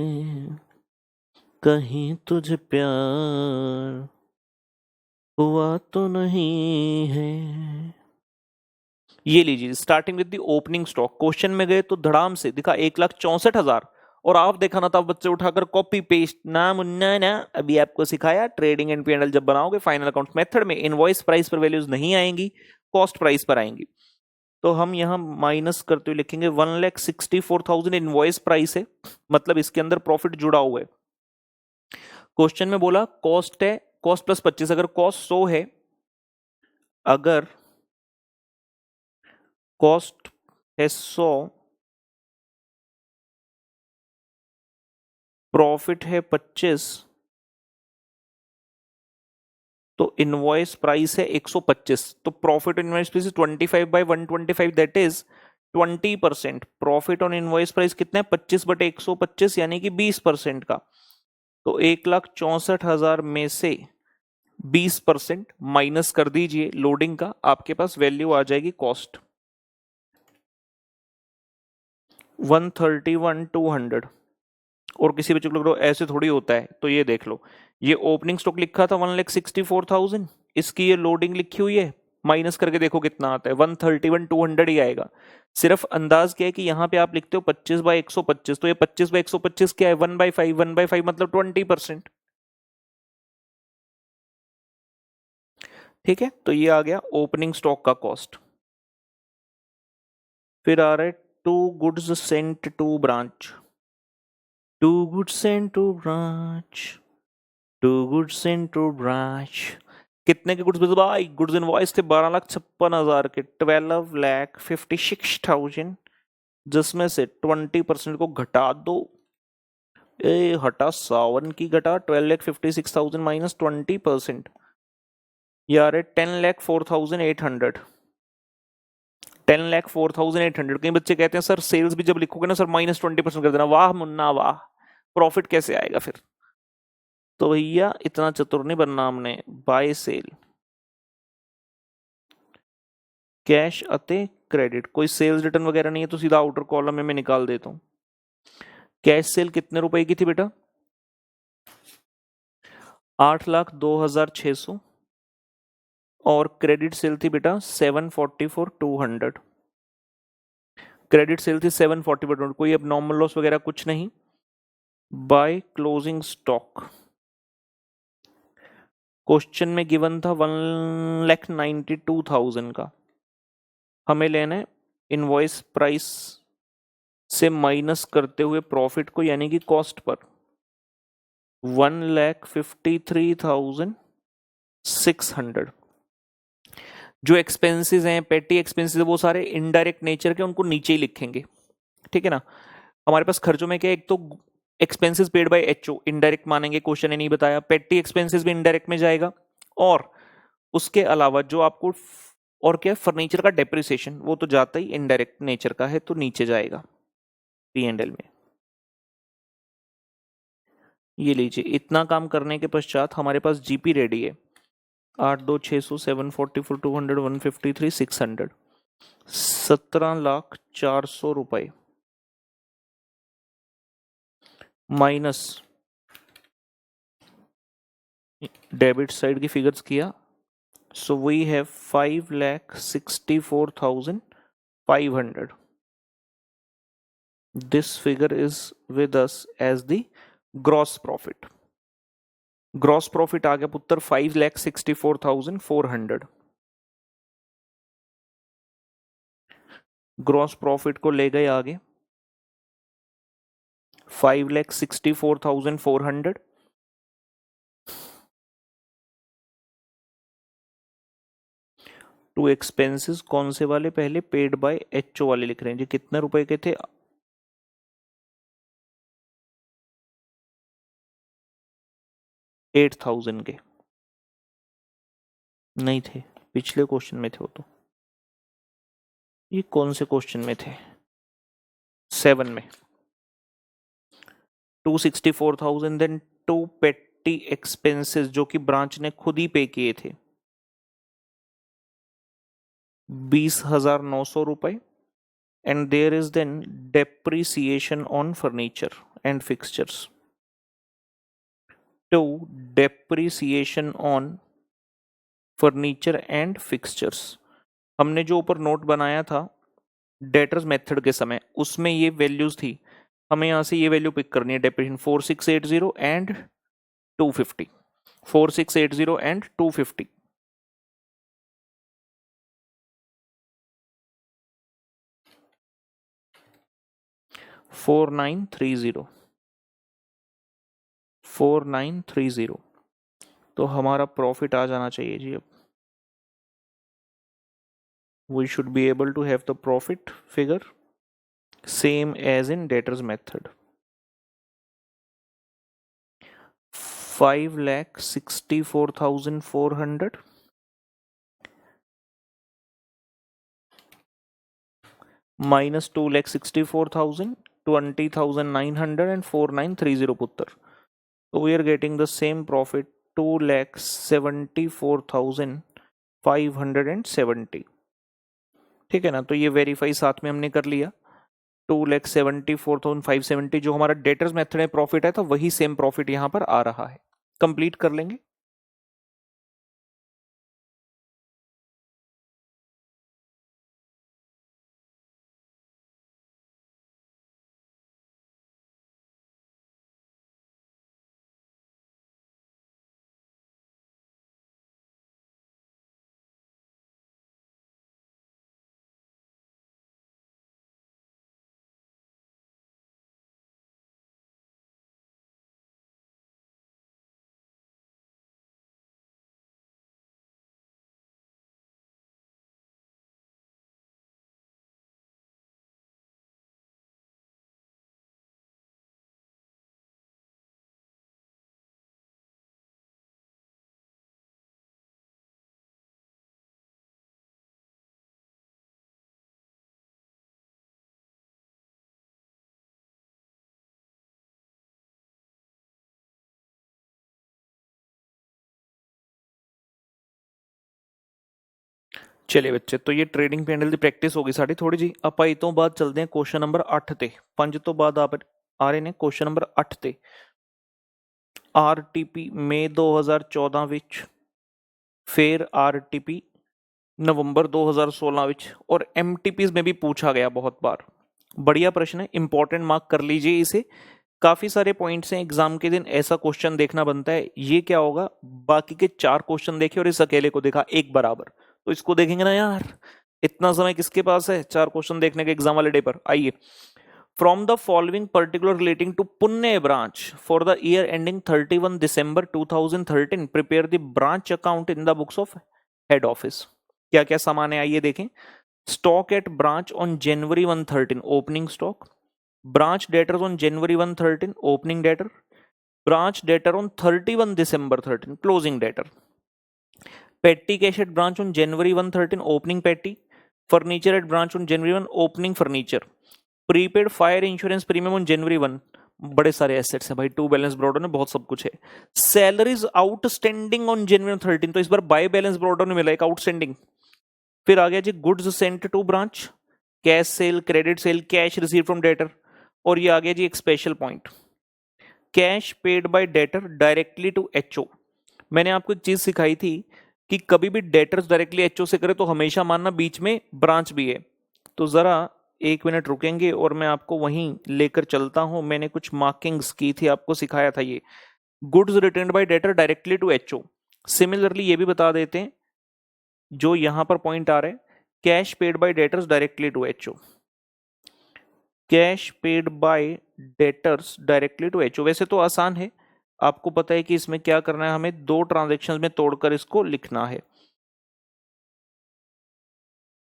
कहीं तुझे प्यार हुआ तो नहीं है। ये लीजिए, starting with the opening stock. Question में गए तो धड़ाम से दिखा 1,64,000, और आप देखा ना था बच्चे उठाकर कॉपी पेस्ट ना मुन्ना ना। अभी आपको सिखाया ट्रेडिंग एंड P&L जब बनाओगे फाइनल अकाउंट्स मेथड में, इनवॉइस प्राइस पर वैल्यूज नहीं आएंगी, कॉस्ट प्राइस पर आएंगी। तो हम यहां माइनस करते हुए लिखेंगे 1,64,000 इनवॉइस प्राइस है, मतलब इसके अंदर प्रॉफिट जुड़ा हुआ है। क्वेश्चन में बोला कॉस्ट है, कॉस्ट प्लस 25, अगर कॉस्ट 100 है, अगर कॉस्ट है 100, प्रॉफिट है 25, तो इनवॉइस प्राइस है 125, तो profit on invoice price 25/125, that is 20%। Profit on invoice price कितना है, 25/125, यानी कि 20% का। तो 1,64,000 में से 20% माइनस कर दीजिए लोडिंग का, आपके पास वैल्यू आ जाएगी कॉस्ट 131,200। और किसी बच्चे को लग रहा हो ऐसे थोड़ी होता है, तो ये देख लो, ये ओपनिंग स्टॉक लिखा था 1,64,000, इसकी ये लोडिंग लिखी हुई है, माइनस करके देखो कितना आता है, 131,200 ही आएगा। सिर्फ अंदाज क्या है कि यहाँ पे आप लिखते हो 25/125, तो ये 25/125 क्या है, 1/5, 1/5 मतलब 20%। ठीक है, तो ये आ गया ओपनिंग स्टॉक का कॉस्ट। फिर आ रहा है to goods sent to branch, to goods sent to branch, to goods sent to branch. कितने के गुड्स भेजे भाई, गुड्स इनवॉइस थे 12,56,000 के, 12,56,000, जिसमें से 20% को घटा दो ए हटा 51 की घटा 12,56,000 माइनस 20%, यार 10,04,800, 10,04,800। कई बच्चे कहते हैं सर सेल्स भी जब लिखोगे ना सर -20% कर देना। वाह मुन्ना वाह, प्रॉफिट कैसे आएगा फिर? तो भैया इतना चतुर नहीं बनना हमने। बाय सेल कैश अते क्रेडिट, कोई सेल्स रिटर्न वगैरह नहीं है तो सीधा आउटर कॉलम में मैं निकाल देता हूँ। कैश सेल कितने रुपए की थी बेटा? 8,02,600। और क्रेडिट सेल थी बेटा 744,200। क्रेडिट सेल थी 744, कोई अब नॉर्मल लॉस वगैरह कुछ नहीं। बाय क्लोजिंग स्टॉक, क्वेश्चन में गिवन था 1,92,000 का, हमें लेना है इनवॉइस प्राइस से माइनस करते हुए प्रॉफिट को, यानी कि कॉस्ट पर 1,53,600। जो एक्सपेंसेस हैं, पेटी एक्सपेंसेस, वो सारे इनडायरेक्ट नेचर के, उनको नीचे ही लिखेंगे, ठीक है ना। हमारे पास खर्चों में क्या, एक तो expenses paid by HO indirect मानेंगे, क्वेश्चन ने नहीं बताया। पेटी एक्सपेंसेस भी इनडायरेक्ट में जाएगा, और उसके अलावा जो आपको और क्या, फर्नीचर का डेप्रिसिएशन, वो तो जाता ही इनडायरेक्ट नेचर का है, तो नीचे जाएगा P&L में। ये लीजिए, इतना काम करने के पश्चात हमारे पास जीपी रेडी है। 8,2,600, 744, 200, 153, 600, 17,04,000 रुपए माइनस डेबिट साइड की फिगर्स किया। So we have 5,64,500। This figure is with us as the gross profit. Gross profit आ गया पुत्र 5,64,400। ग्रॉस प्रॉफिट को ले गए आगे 5,64,400। टू एक्सपेंसेस कौन से वाले, पहले पेड बाय एचओ वाले लिख रहे हैं जी। कितने रुपए के थे? 8,000 के नहीं थे, पिछले क्वेश्चन में थे वो तो। ये कौन से क्वेश्चन में थे? 7 में। 264,000, देन टू पेटी एक्सपेंसेस जो कि ब्रांच ने खुद ही पे किए थे 20,900 रुपए। And there is then depreciation on furniture and fixtures. To depreciation on furniture and fixtures, हमने जो ऊपर नोट बनाया था डेटर्स मेथड के समय, उसमें ये वैल्यूज थी। हमें यहां से ये वैल्यू पिक करनी है, डेप्रिसिएशन 4680 एंड 250, 4680 एंड 250। 4930, 4930। तो हमारा प्रॉफिट आ जाना चाहिए जी। अब we should be able to have the profit figure same as in debtors method. 5,64,400 minus 2,64,000, 20,900 and 4,930 पुत्र। So we are getting the same profit 2,74,570। ठीक है ना, तो ये वेरीफाई साथ में हमने कर लिया। 2,74,570 जो हमारा डेटर्स मेथड में प्रॉफिट है, तो वही सेम प्रॉफिट यहां पर आ रहा है। कंप्लीट कर लेंगे। चलिए बच्चे, तो ये ट्रेडिंग पैनल की प्रैक्टिस होगी साड़ी थोड़ी जी। ਆਪਾਂ ਇਹ ਤੋਂ ਬਾਅਦ ਚੱਲਦੇ ਹਾਂ क्वेश्चन नंबर 8 ਤੇ। 5 ਤੋਂ ਬਾਅਦ ਆ ਰਹੇ ਨੇ क्वेश्चन नंबर 8 ਤੇ। ਆਰਟੀਪੀ ਮਈ 2014 ਵਿੱਚ, फिर आरटीपी नवंबर 2016 ਵਿੱਚ, और एमटीपीज में भी पूछा गया बहुत बार। बढ़िया प्रश्न है, इंपॉर्टेंट, मार्क कर लीजिए इसे। काफी सारे पॉइंट्स हैं, एग्जाम के दिन ऐसा क्वेश्चन देखना बनता है। ये क्या होगा, बाकी के 4 क्वेश्चन देखे और इस अकेले को देखा एक बराबर, तो इसको देखेंगे ना यार। इतना समय किसके पास है 4 क्वेश्चन देखने के एग्जाम वाले डे पर। आइए, from the following particular relating to Pune branch for the year ending 31 December 2013 prepare the branch account in the books of head office. क्या क्या सामान है आइए देखें। Stock at branch on January 113 opening stock, branch debtors on January 113 opening debtor, branch debtor on 31 दिसंबर 13 closing debtor, petty cash at branch on January 113 opening petty, furniture at branch on January 1 opening furniture, prepaid fire insurance premium on January 1, बड़े सारे assets हैं भाई, to balance broader में बहुत सब कुछ है। सैलरीज आउटस्टैंडिंग ऑन जनवरी 13, तो इस बार बाय बैलेंस ब्रॉडर में मिला एक आउटस्टैंडिंग। फिर आ गया जी goods sent to branch, cash sale, credit sale, cash receive from debtor, और ये आ गया जी एक special point, cash paid by debtor directly to HO. मैंने आपको एक चीज सिखाई थी कि कभी भी डेटर्स डायरेक्टली एचओ से करे तो हमेशा मानना बीच में ब्रांच भी है। तो जरा 1 मिनट रुकेंगे और मैं आपको वहीं लेकर चलता हूं। मैंने कुछ मार्किंग्स की थी, आपको सिखाया था ये goods return by debtor directly to HO. Similarly ये भी बता देते हैं जो यहां पर पॉइंट आ रहा है, cash paid by debtors directly to HO, cash paid by debtors directly to HO. वैसे तो आसान है, आपको पता है कि इसमें क्या करना है, हमें 2 ट्रांजैक्शंस में तोड़कर इसको लिखना है।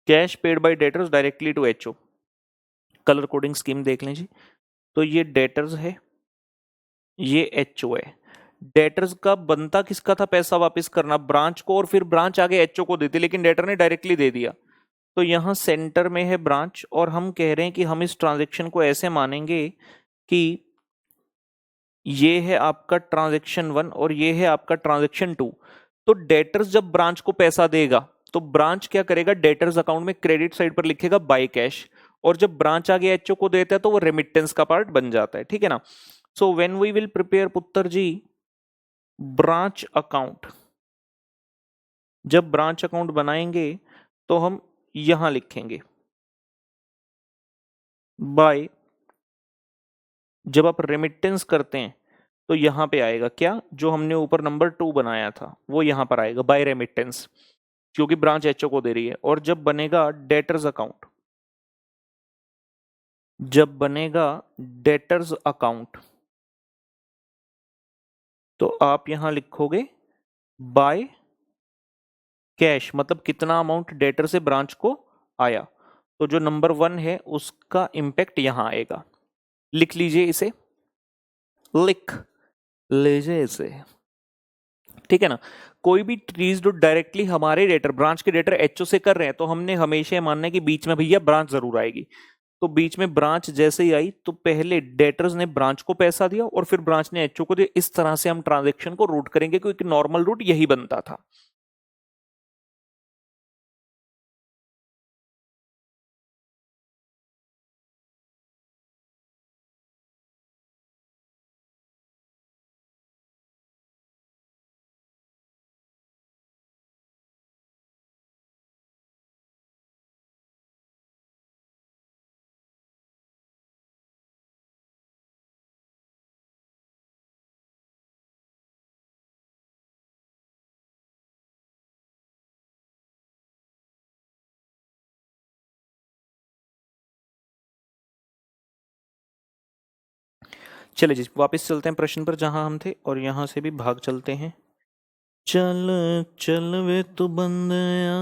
Cash paid by debtors directly to HO, colour coding scheme देख लें जी। तो ये डेटर्स है, ये एचओ है। डेटर्स का बनता किसका था पैसा वापस करना, ब्रांच को, और फिर ब्रांच आगे एचओ को देती, लेकिन डेटर ने डायरेक्टली दे दिया। तो यहां सेंटर में है ब्रांच, और हम कह रहे हैं कि हम इस ट्रांजैक्शन को ऐसे मानेंगे कि ये है आपका ट्रांजैक्शन 1 और ये है आपका ट्रांजैक्शन 2। तो डेटर्स जब ब्रांच को पैसा देगा तो ब्रांच क्या करेगा, डेटर्स अकाउंट में क्रेडिट साइड पर लिखेगा बाय कैश, और जब ब्रांच आगे एचओ को देता है तो वो रेमिटेंस का पार्ट बन जाता है, ठीक है ना। So when we will prepare पुत्र जी ब्रांच अकाउंट, जब ब्रांच अकाउंट बनाएंगे तो हम यहां लिखेंगे बाय, जब आप रेमिटेंस करते हैं तो यहां पे आएगा क्या, जो हमने ऊपर नंबर 2 बनाया था वो यहां पर आएगा बाय रेमिटेंस, क्योंकि ब्रांच एचओ को दे रही है। और जब बनेगा डेटर्स अकाउंट, जब बनेगा डेटर्स अकाउंट, तो आप यहां लिखोगे बाय कैश, मतलब कितना अमाउंट डेटर से ब्रांच को आया। तो जो नंबर 1 है उसका इंपैक्ट यहां आएगा। लिख लीजिए इसे, लिख लीजिए इसे, ठीक है ना। कोई भी चीज जो डायरेक्टली हमारे डेटर, ब्रांच के डेटर एचओ से कर रहे हैं, तो हमने हमेशा मानना है कि बीच में भैया ब्रांच जरूर आएगी। तो बीच में ब्रांच जैसे ही आई तो पहले डेटर्स ने ब्रांच को पैसा दिया और फिर ब्रांच ने एचओ को दिया। इस तरह से हम ट्रांजेक्शन को रूट करेंगे, क्योंकि नॉर्मल रूट यही बनता था। चले जी वापस चलते हैं प्रश्न पर जहां हम थे, और यहां से भी भाग चलते हैं। चल चल वे तू बंदया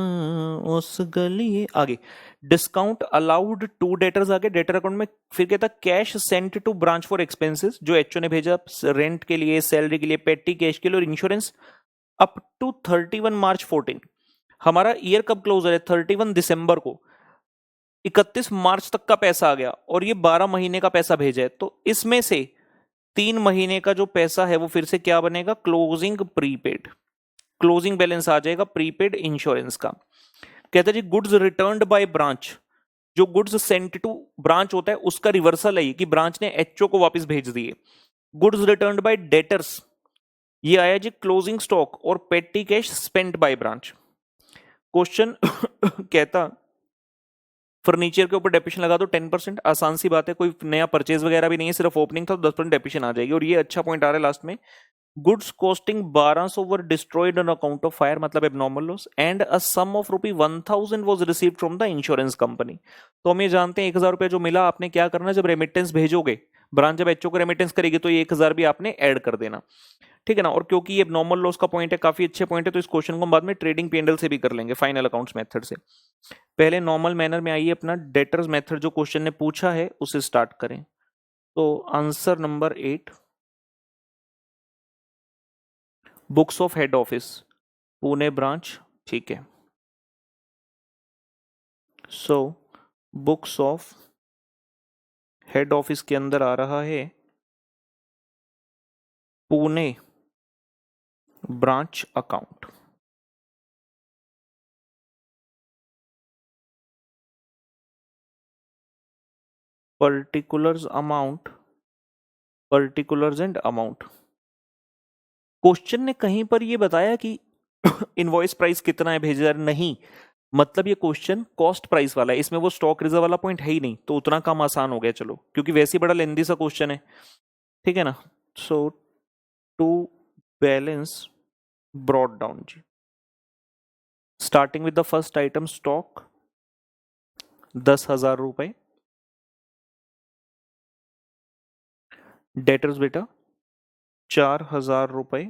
उस गली, आगे डिस्काउंट अलाउड टू डेटर्स, आगे डेटर अकाउंट में। फिर कहता cash sent to branch for expenses, जो एचओ ने भेजा रेंट के लिए, सैलरी के लिए, पेटी कैश के लिए और इंश्योरेंस, अप टू 31 मार्च 14। हमारा ईयर कब क्लोजर है, 31 दिसंबर को, 31 मार्च तक का पैसा आ गया और ये 12 महीने का पैसा भेजा है। तो इसमें से 3 महीने का जो पैसा है वो फिर से क्या बनेगा, क्लोजिंग प्रीपेड, क्लोजिंग बैलेंस आ जाएगा प्रीपेड इंश्योरेंस का। कहता है जी गुड्स रिटर्न्ड बाय ब्रांच, जो गुड्स सेंट टू ब्रांच होता है उसका रिवर्सल है ये कि ब्रांच ने एचओ को वापस भेज दिए। गुड्स रिटर्न्ड बाय डेटर्स, ये आया जी क्लोजिंग स्टॉक और पेटी cash spent by branch. Question कहता फर्नीचर के ऊपर डेप्रिसिएशन लगा दो 10%, आसान सी बात है, कोई नया परचेज वगैरह भी नहीं है, सिर्फ ओपनिंग था तो 10% डेप्रिसिएशन आ जाएगी। और ये अच्छा पॉइंट आ रहा है लास्ट में, goods costing 1200 were destroyed on account of fire, मतलब abnormal loss, and a sum of ₹1000 was received from the insurance company. तो हम ये जानते हैं 1000 रुपया जो मिला, आपने क्या करना है जब रेमिटेंस भेजोगे, ब्रांच जब एचओ को रेमिटेंस करेगी तो ये 1000 भी आपने ऐड कर देना, ठीक है ना। और क्योंकि ये नॉर्मल लॉस का पॉइंट है, काफी अच्छे पॉइंट है, तो इस क्वेश्चन को हम बाद में ट्रेडिंग पीएनएल से भी कर लेंगे, फाइनल अकाउंट्स मेथड से। पहले नॉर्मल मैनर में आइए, अपना डेटर्स मेथड जो क्वेश्चन ने पूछा है उसे स्टार्ट करें। तो answer number 8, books of head office Pune branch, ठीक है। So books of head office के अंदर आ रहा है Pune branch account. Particulars amount, particulars and amount. Question ने कहीं पर ये बताया कि इनवॉइस प्राइस कितना है भेजा, नहीं, मतलब ये क्वेश्चन कॉस्ट प्राइस वाला है, इसमें वो स्टॉक रिजर्व वाला पॉइंट है ही नहीं, तो उतना काम आसान हो गया चलो, क्योंकि वैसे ही बड़ा लेंदी सा क्वेश्चन है, ठीक है ना। So to balance brought down जी, starting with the first item stock 10,000 रुपए, डेटर्स बेटा 4,000 रुपए,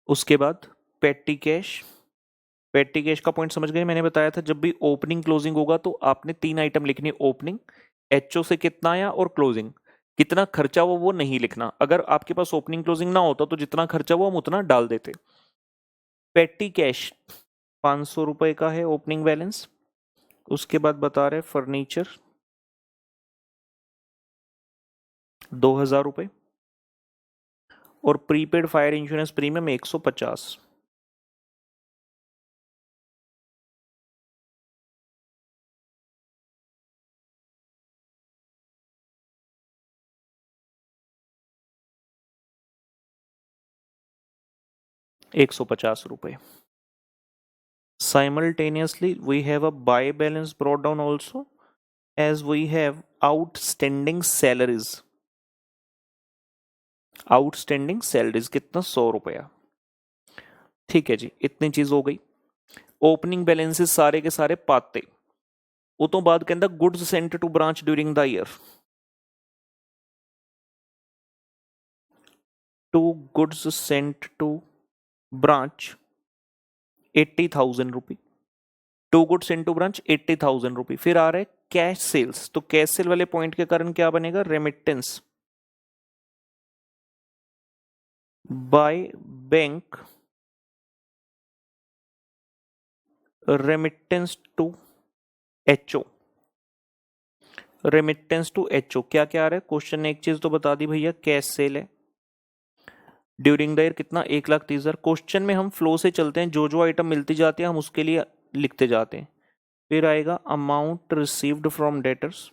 उसके बाद पेटी कैश, पेटी कैश का पॉइंट समझ गए, मैंने बताया था जब भी ओपनिंग क्लोजिंग होगा तो आपने 3 आइटम लिखनी, ओपनिंग, एचओ से कितना आया और क्लोजिंग, कितना खर्चा हुआ वो नहीं लिखना, अगर आपके पास ओपनिंग क्लोजिंग ना होता तो जितना खर्चा हुआ हम उतना डाल देते। पेटी कैश 500 रुपए का है ओपनिंग बैलेंस, उसके बाद बता रहे फर्नीचर 2,000 रुपए, और prepaid fire insurance premium 150। ₹150। Simultaneously, we have a buy balance brought down also, as we have outstanding salaries, outstanding salaries कितना, 100 रुपया, ठीक है जी, इतनी चीज हो गई। ओपनिंग बैलेंसेस सारे के सारे पाते, वो तो बाद कहता goods sent to branch during the year, to goods sent to branch 80,000 rupee, to goods sent to branch 80,000 rupee. फिर आ रहा है कैश सेल्स, तो कैश सेल वाले पॉइंट के कारण क्या बनेगा, remittance by bank, remittance to HO, remittance to HO, क्या क्या आ रहा है क्वेश्चन ने, एक चीज तो बता दी भैया, कैश सेल है ड्यूरिंग द ईयर कितना, 1,30,000। क्वेश्चन में हम फ्लो से चलते हैं, जो जो आइटम मिलती जाती है हम उसके लिए लिखते जाते हैं। फिर आएगा अमाउंट रिसीव्ड फ्रॉम डेटर्स,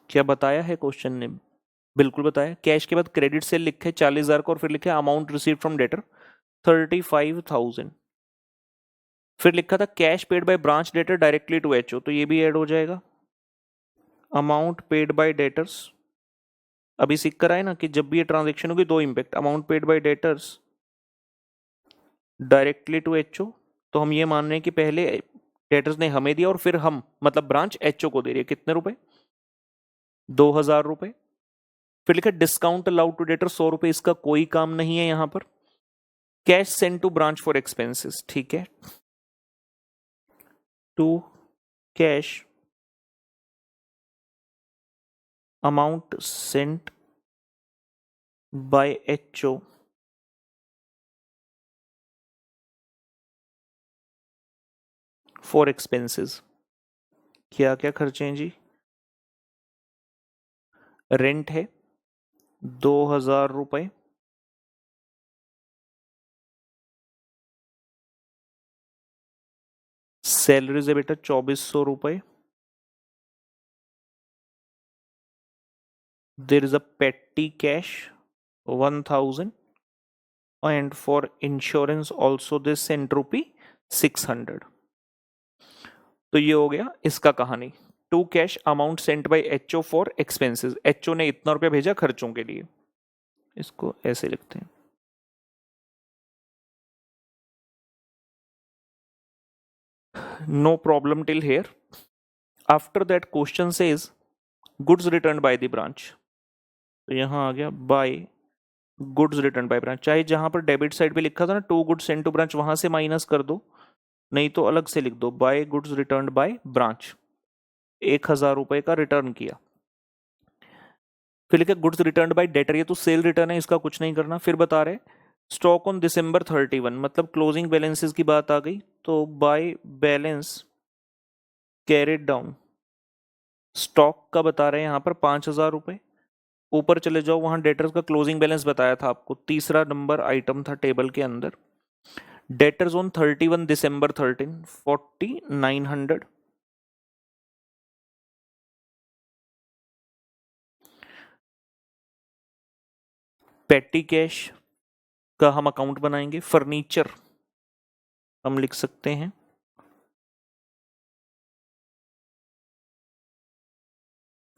क्या बताया है क्वेश्चन ने, बिल्कुल बताया, कैश के बाद क्रेडिट सेल लिखे 40,000 को, और फिर लिखे अमाउंट रिसीव्ड फ्रॉम डेटर 35,000। फिर लिखा था cash paid by branch debtor directly to HO, तो ये भी ऐड हो जाएगा, अमाउंट पेड बाय डेटर्स। अभी सीख कर आए ना कि जब भी ये ट्रांजेक्शन होगी दो impact, amount paid by debtors directly to HO, तो हम ये मान रहे हैं कि पहले डेटर्स ने हमें दिया और फिर हम, मतलब ब्रांच एचओ को दे रही है, कितने रुपए, 2,000 रुपए। फिर लिखा डिस्काउंट अलाउड टू डेटर 100 रुपए, इसका कोई काम नहीं है यहां पर। Cash send to branch for expenses, ठीक है, to cash amount sent by HO for expenses, क्या क्या खर्चे हैं जी, रेंट है 2,000 रुपए, सैलरीज है बेटा 2400 रुपए। देर इज अ पेटी cash 1000 and for insurance also they sent rupee 600। तो ये हो गया इसका कहानी। To cash amount sent by HO for expenses, HO ने इतना रुपया भेजा खर्चों के लिए, इसको ऐसे लिखते हैं। No problem till here. After that question says goods return by the branch, तो यहां आ गया by goods return by branch. चाहे जहां पर डेबिट साइड पे लिखा था ना to goods sent to branch, वहां से माइनस कर दो, नहीं तो अलग से लिख दो by goods return by branch. 1000 रुपए का रिटर्न किया। फिर लिखा गुड्स रिटर्न बाय डेटर, ये तो सेल रिटर्न है, इसका कुछ नहीं करना। फिर बता रहे स्टॉक ऑन दिसंबर 31, मतलब क्लोजिंग बैलेंसेस की बात आ गई, तो bye balance carried down stock का बता रहे हैं यहां पर 5000 रुपए। ऊपर चले जाओ, वहां डेटर्स का क्लोजिंग बैलेंस बताया था आपको, तीसरा नंबर आइटम था टेबल के अंदर। डेटर्स ऑन 31 दिसंबर 13 4900। पेटी कैश का हम अकाउंट बनाएंगे। फर्नीचर हम लिख सकते हैं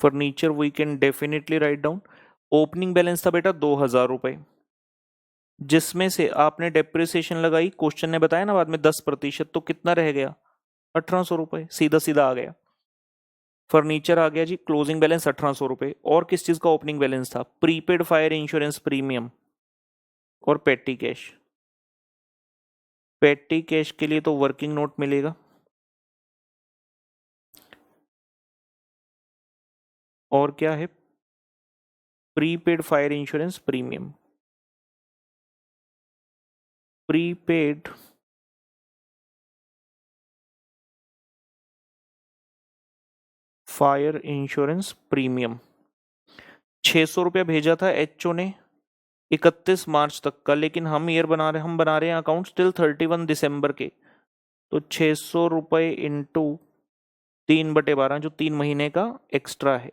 furniture, we can definitely write down. Opening balance था बेटा 2000 रुपए, जिसमें से आपने डेप्रिसिएशन लगाई, क्वेश्चन ने बताया ना बाद में 10%, तो कितना रह गया 1800 रुपए, सीधा सीधा आ गया। फर्नीचर आ गया जी, क्लोजिंग बैलेंस 1800 रुपए। और किस चीज का ओपनिंग बैलेंस था? प्रीपेड फायर इंश्योरेंस प्रीमियम और पेटी कैश। पेटी कैश के लिए तो वर्किंग नोट मिलेगा, और क्या है? Prepaid fire insurance premium. Prepaid fire insurance premium 600 रुपया भेजा था एचओ ने 31 मार्च तक का, लेकिन हम बना रहे हैं अकाउंट टिल 31 दिसंबर के, तो 600 रुपए इंटू 3/12 जो 3 महीने का एक्स्ट्रा है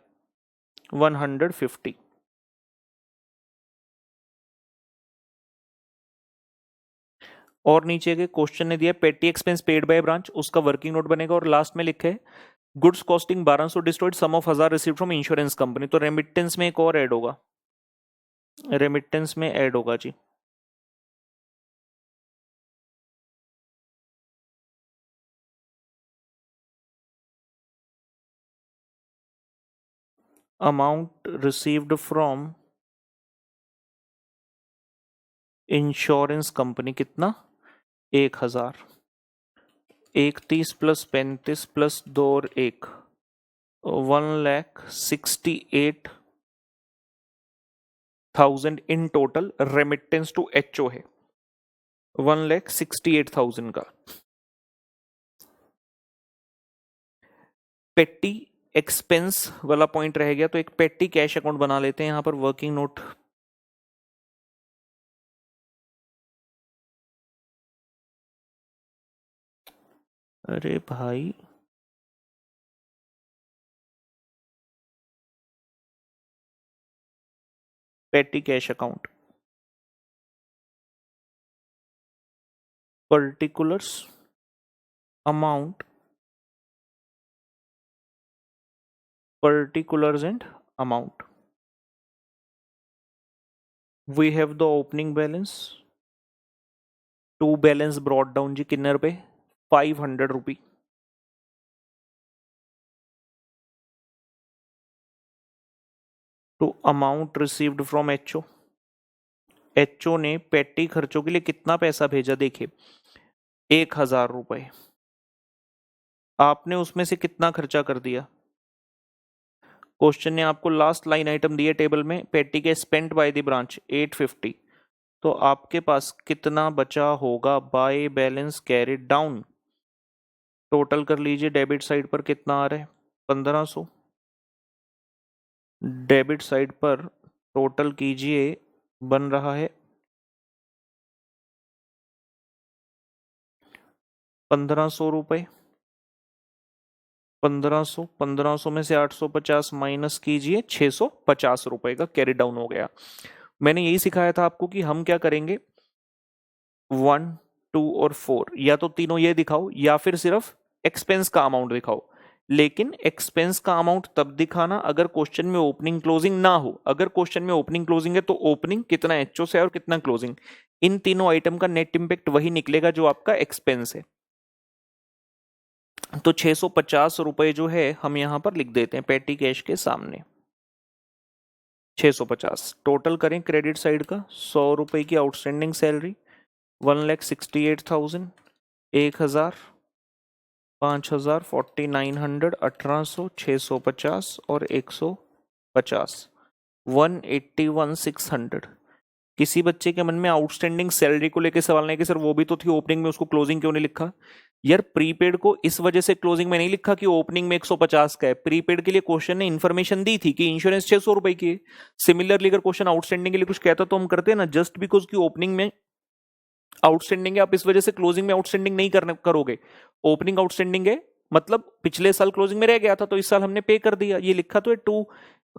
150। और नीचे के क्वेश्चन ने दिया petty expense paid by branch, उसका वर्किंग नोट बनेगा, और लास्ट में लिखे goods costing 1200 destroyed sum of 1000 received from insurance company, तो रेमिटेंस में एक और ऐड होगा, रेमिटेंस में ऐड होगा जी। Amount received from insurance company कितना? 1000। 31 प्लस 35 प्लस 2 और 1, 1,68,000 in total remittance to HO है, 1,68,000 का। पेटी एक्सपेंस वाला पॉइंट रह गया, तो एक पेटी कैश अकाउंट बना लेते हैं यहां पर। वर्किंग नोट अरे भाई पेटी cash account particulars amount particulars and amount. We have the opening balance, to balance brought down जी किन्ने रुपए? 500 रुपी। to amount received from HO, HO ने पेटी खर्चों के लिए कितना पैसा भेजा देखिए 1000 रुपए, आपने उसमें से कितना खर्चा कर दिया? क्वेश्चन ने आपको लास्ट लाइन आइटम दिए टेबल में, पेटी के स्पेंट बाय द ब्रांच 850, तो आपके पास कितना बचा होगा bye balance carried down? Total कर लीजिए, डेबिट साइड पर कितना आ रहा है 1500, डेबिट साइड पर टोटल कीजिए, बन रहा है 1500 रुपए। 1500 में से 850 माइनस कीजिए, 650 रुपए का कैरी डाउन हो गया। मैंने यही सिखाया था आपको कि हम क्या करेंगे, 1, 2 और 4 या तो तीनों ये दिखाओ या फिर सिर्फ एक्सपेंस का अमाउंट दिखाओ। लेकिन एक्सपेंस का अमाउंट तब दिखाना अगर क्वेश्चन में ओपनिंग क्लोजिंग ना हो। अगर क्वेश्चन में ओपनिंग क्लोजिंग है तो ओपनिंग कितना एचओ से और कितना क्लोजिंग, इन तीनों आइटम का नेट इंपैक्ट वही निकलेगा जो आपका एक्सपेंस है। तो 650 रुपए जो है हम यहां पर लिख देते हैं पेटी कैश के सामने। 650 टोटल करें क्रेडिट साइड का, 100 रुपए की आउटस्टैंडिंग सैलरी, 1,68,000, 1,000, 5,000, 4,900, 1,800, 650 और 150, 181,600। किसी बच्चे के मन में आउटस्टैंडिंग सैलरी को लेकर सवाल नहीं कि सर वो भी तो थी ओपनिंग में, उसको क्लोजिंग क्यों नहीं लिखा? यार प्रीपेड को इस वजह से क्लोजिंग में नहीं लिखा कि ओपनिंग में 150 का है। प्रीपेड के लिए क्वेश्चन ने इन्फॉर्मेशन दी थी कि इंश्योरेंस 600 रुपए की है। सिमिलरली अगर क्वेश्चन आउटस्टैंडिंग के लिए कुछ कहता तो हम करते हैं ना, जस्ट बिकॉज की ओपनिंग में आउटस्टैंडिंग है आप इस वजह से क्लोजिंग में आउटस्टैंडिंग नहीं करोगे। ओपनिंग आउटस्टैंडिंग है मतलब पिछले साल क्लोजिंग में रह गया था तो इस साल हमने पे कर दिया, ये लिखा तो है to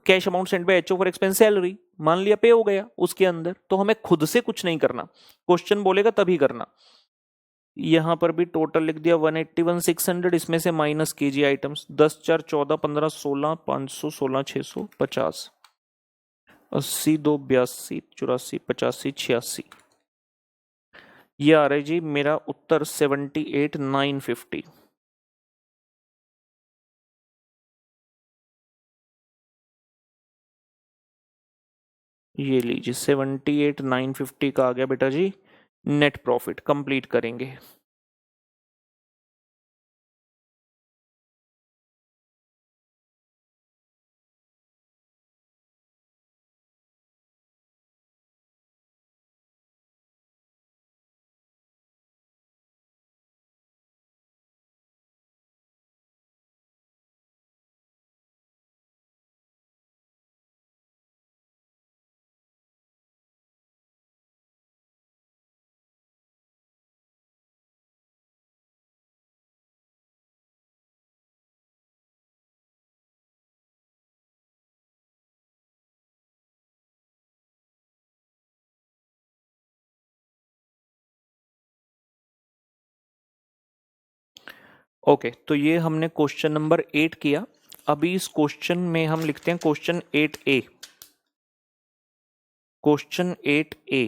cash amount send by HO for expense salary, मान लिया पे हो गया उसके अंदर। तो हमें खुद से कुछ नहीं करना, क्वेश्चन बोलेगा तभी करना। यहां पर भी टोटल लिख दिया 181,600, इसमें से माइनस कीजिए आइटम्स, 10, 4, 14, 15, 16, 500, 16, 650, 80, 2, 82, 84, 85, 86। ये आ रहा है जी मेरा उत्तर 78,950। ये लीजिए 78,950 का आ गया बेटा जी नेट प्रॉफिट। कंप्लीट करेंगे। ओके तो ये हमने क्वेश्चन नंबर 8 किया। अभी इस क्वेश्चन में हम लिखते हैं question 8A। Question 8A,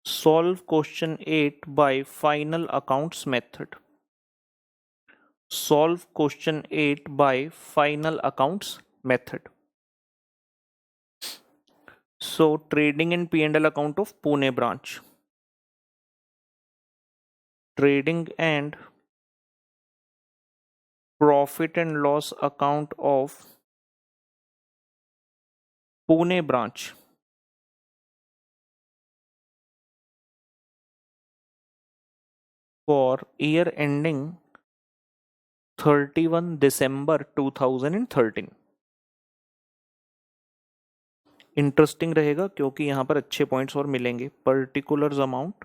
solve question 8 bye final accounts method. Solve question 8 bye final accounts method. So trading in P&L account of Pune branch. Trading and profit and loss account of Pune branch for year ending 31 December 2013। Interesting रहेगा क्योंकि यहां पर अच्छे points और मिलेंगे। Particulars amount,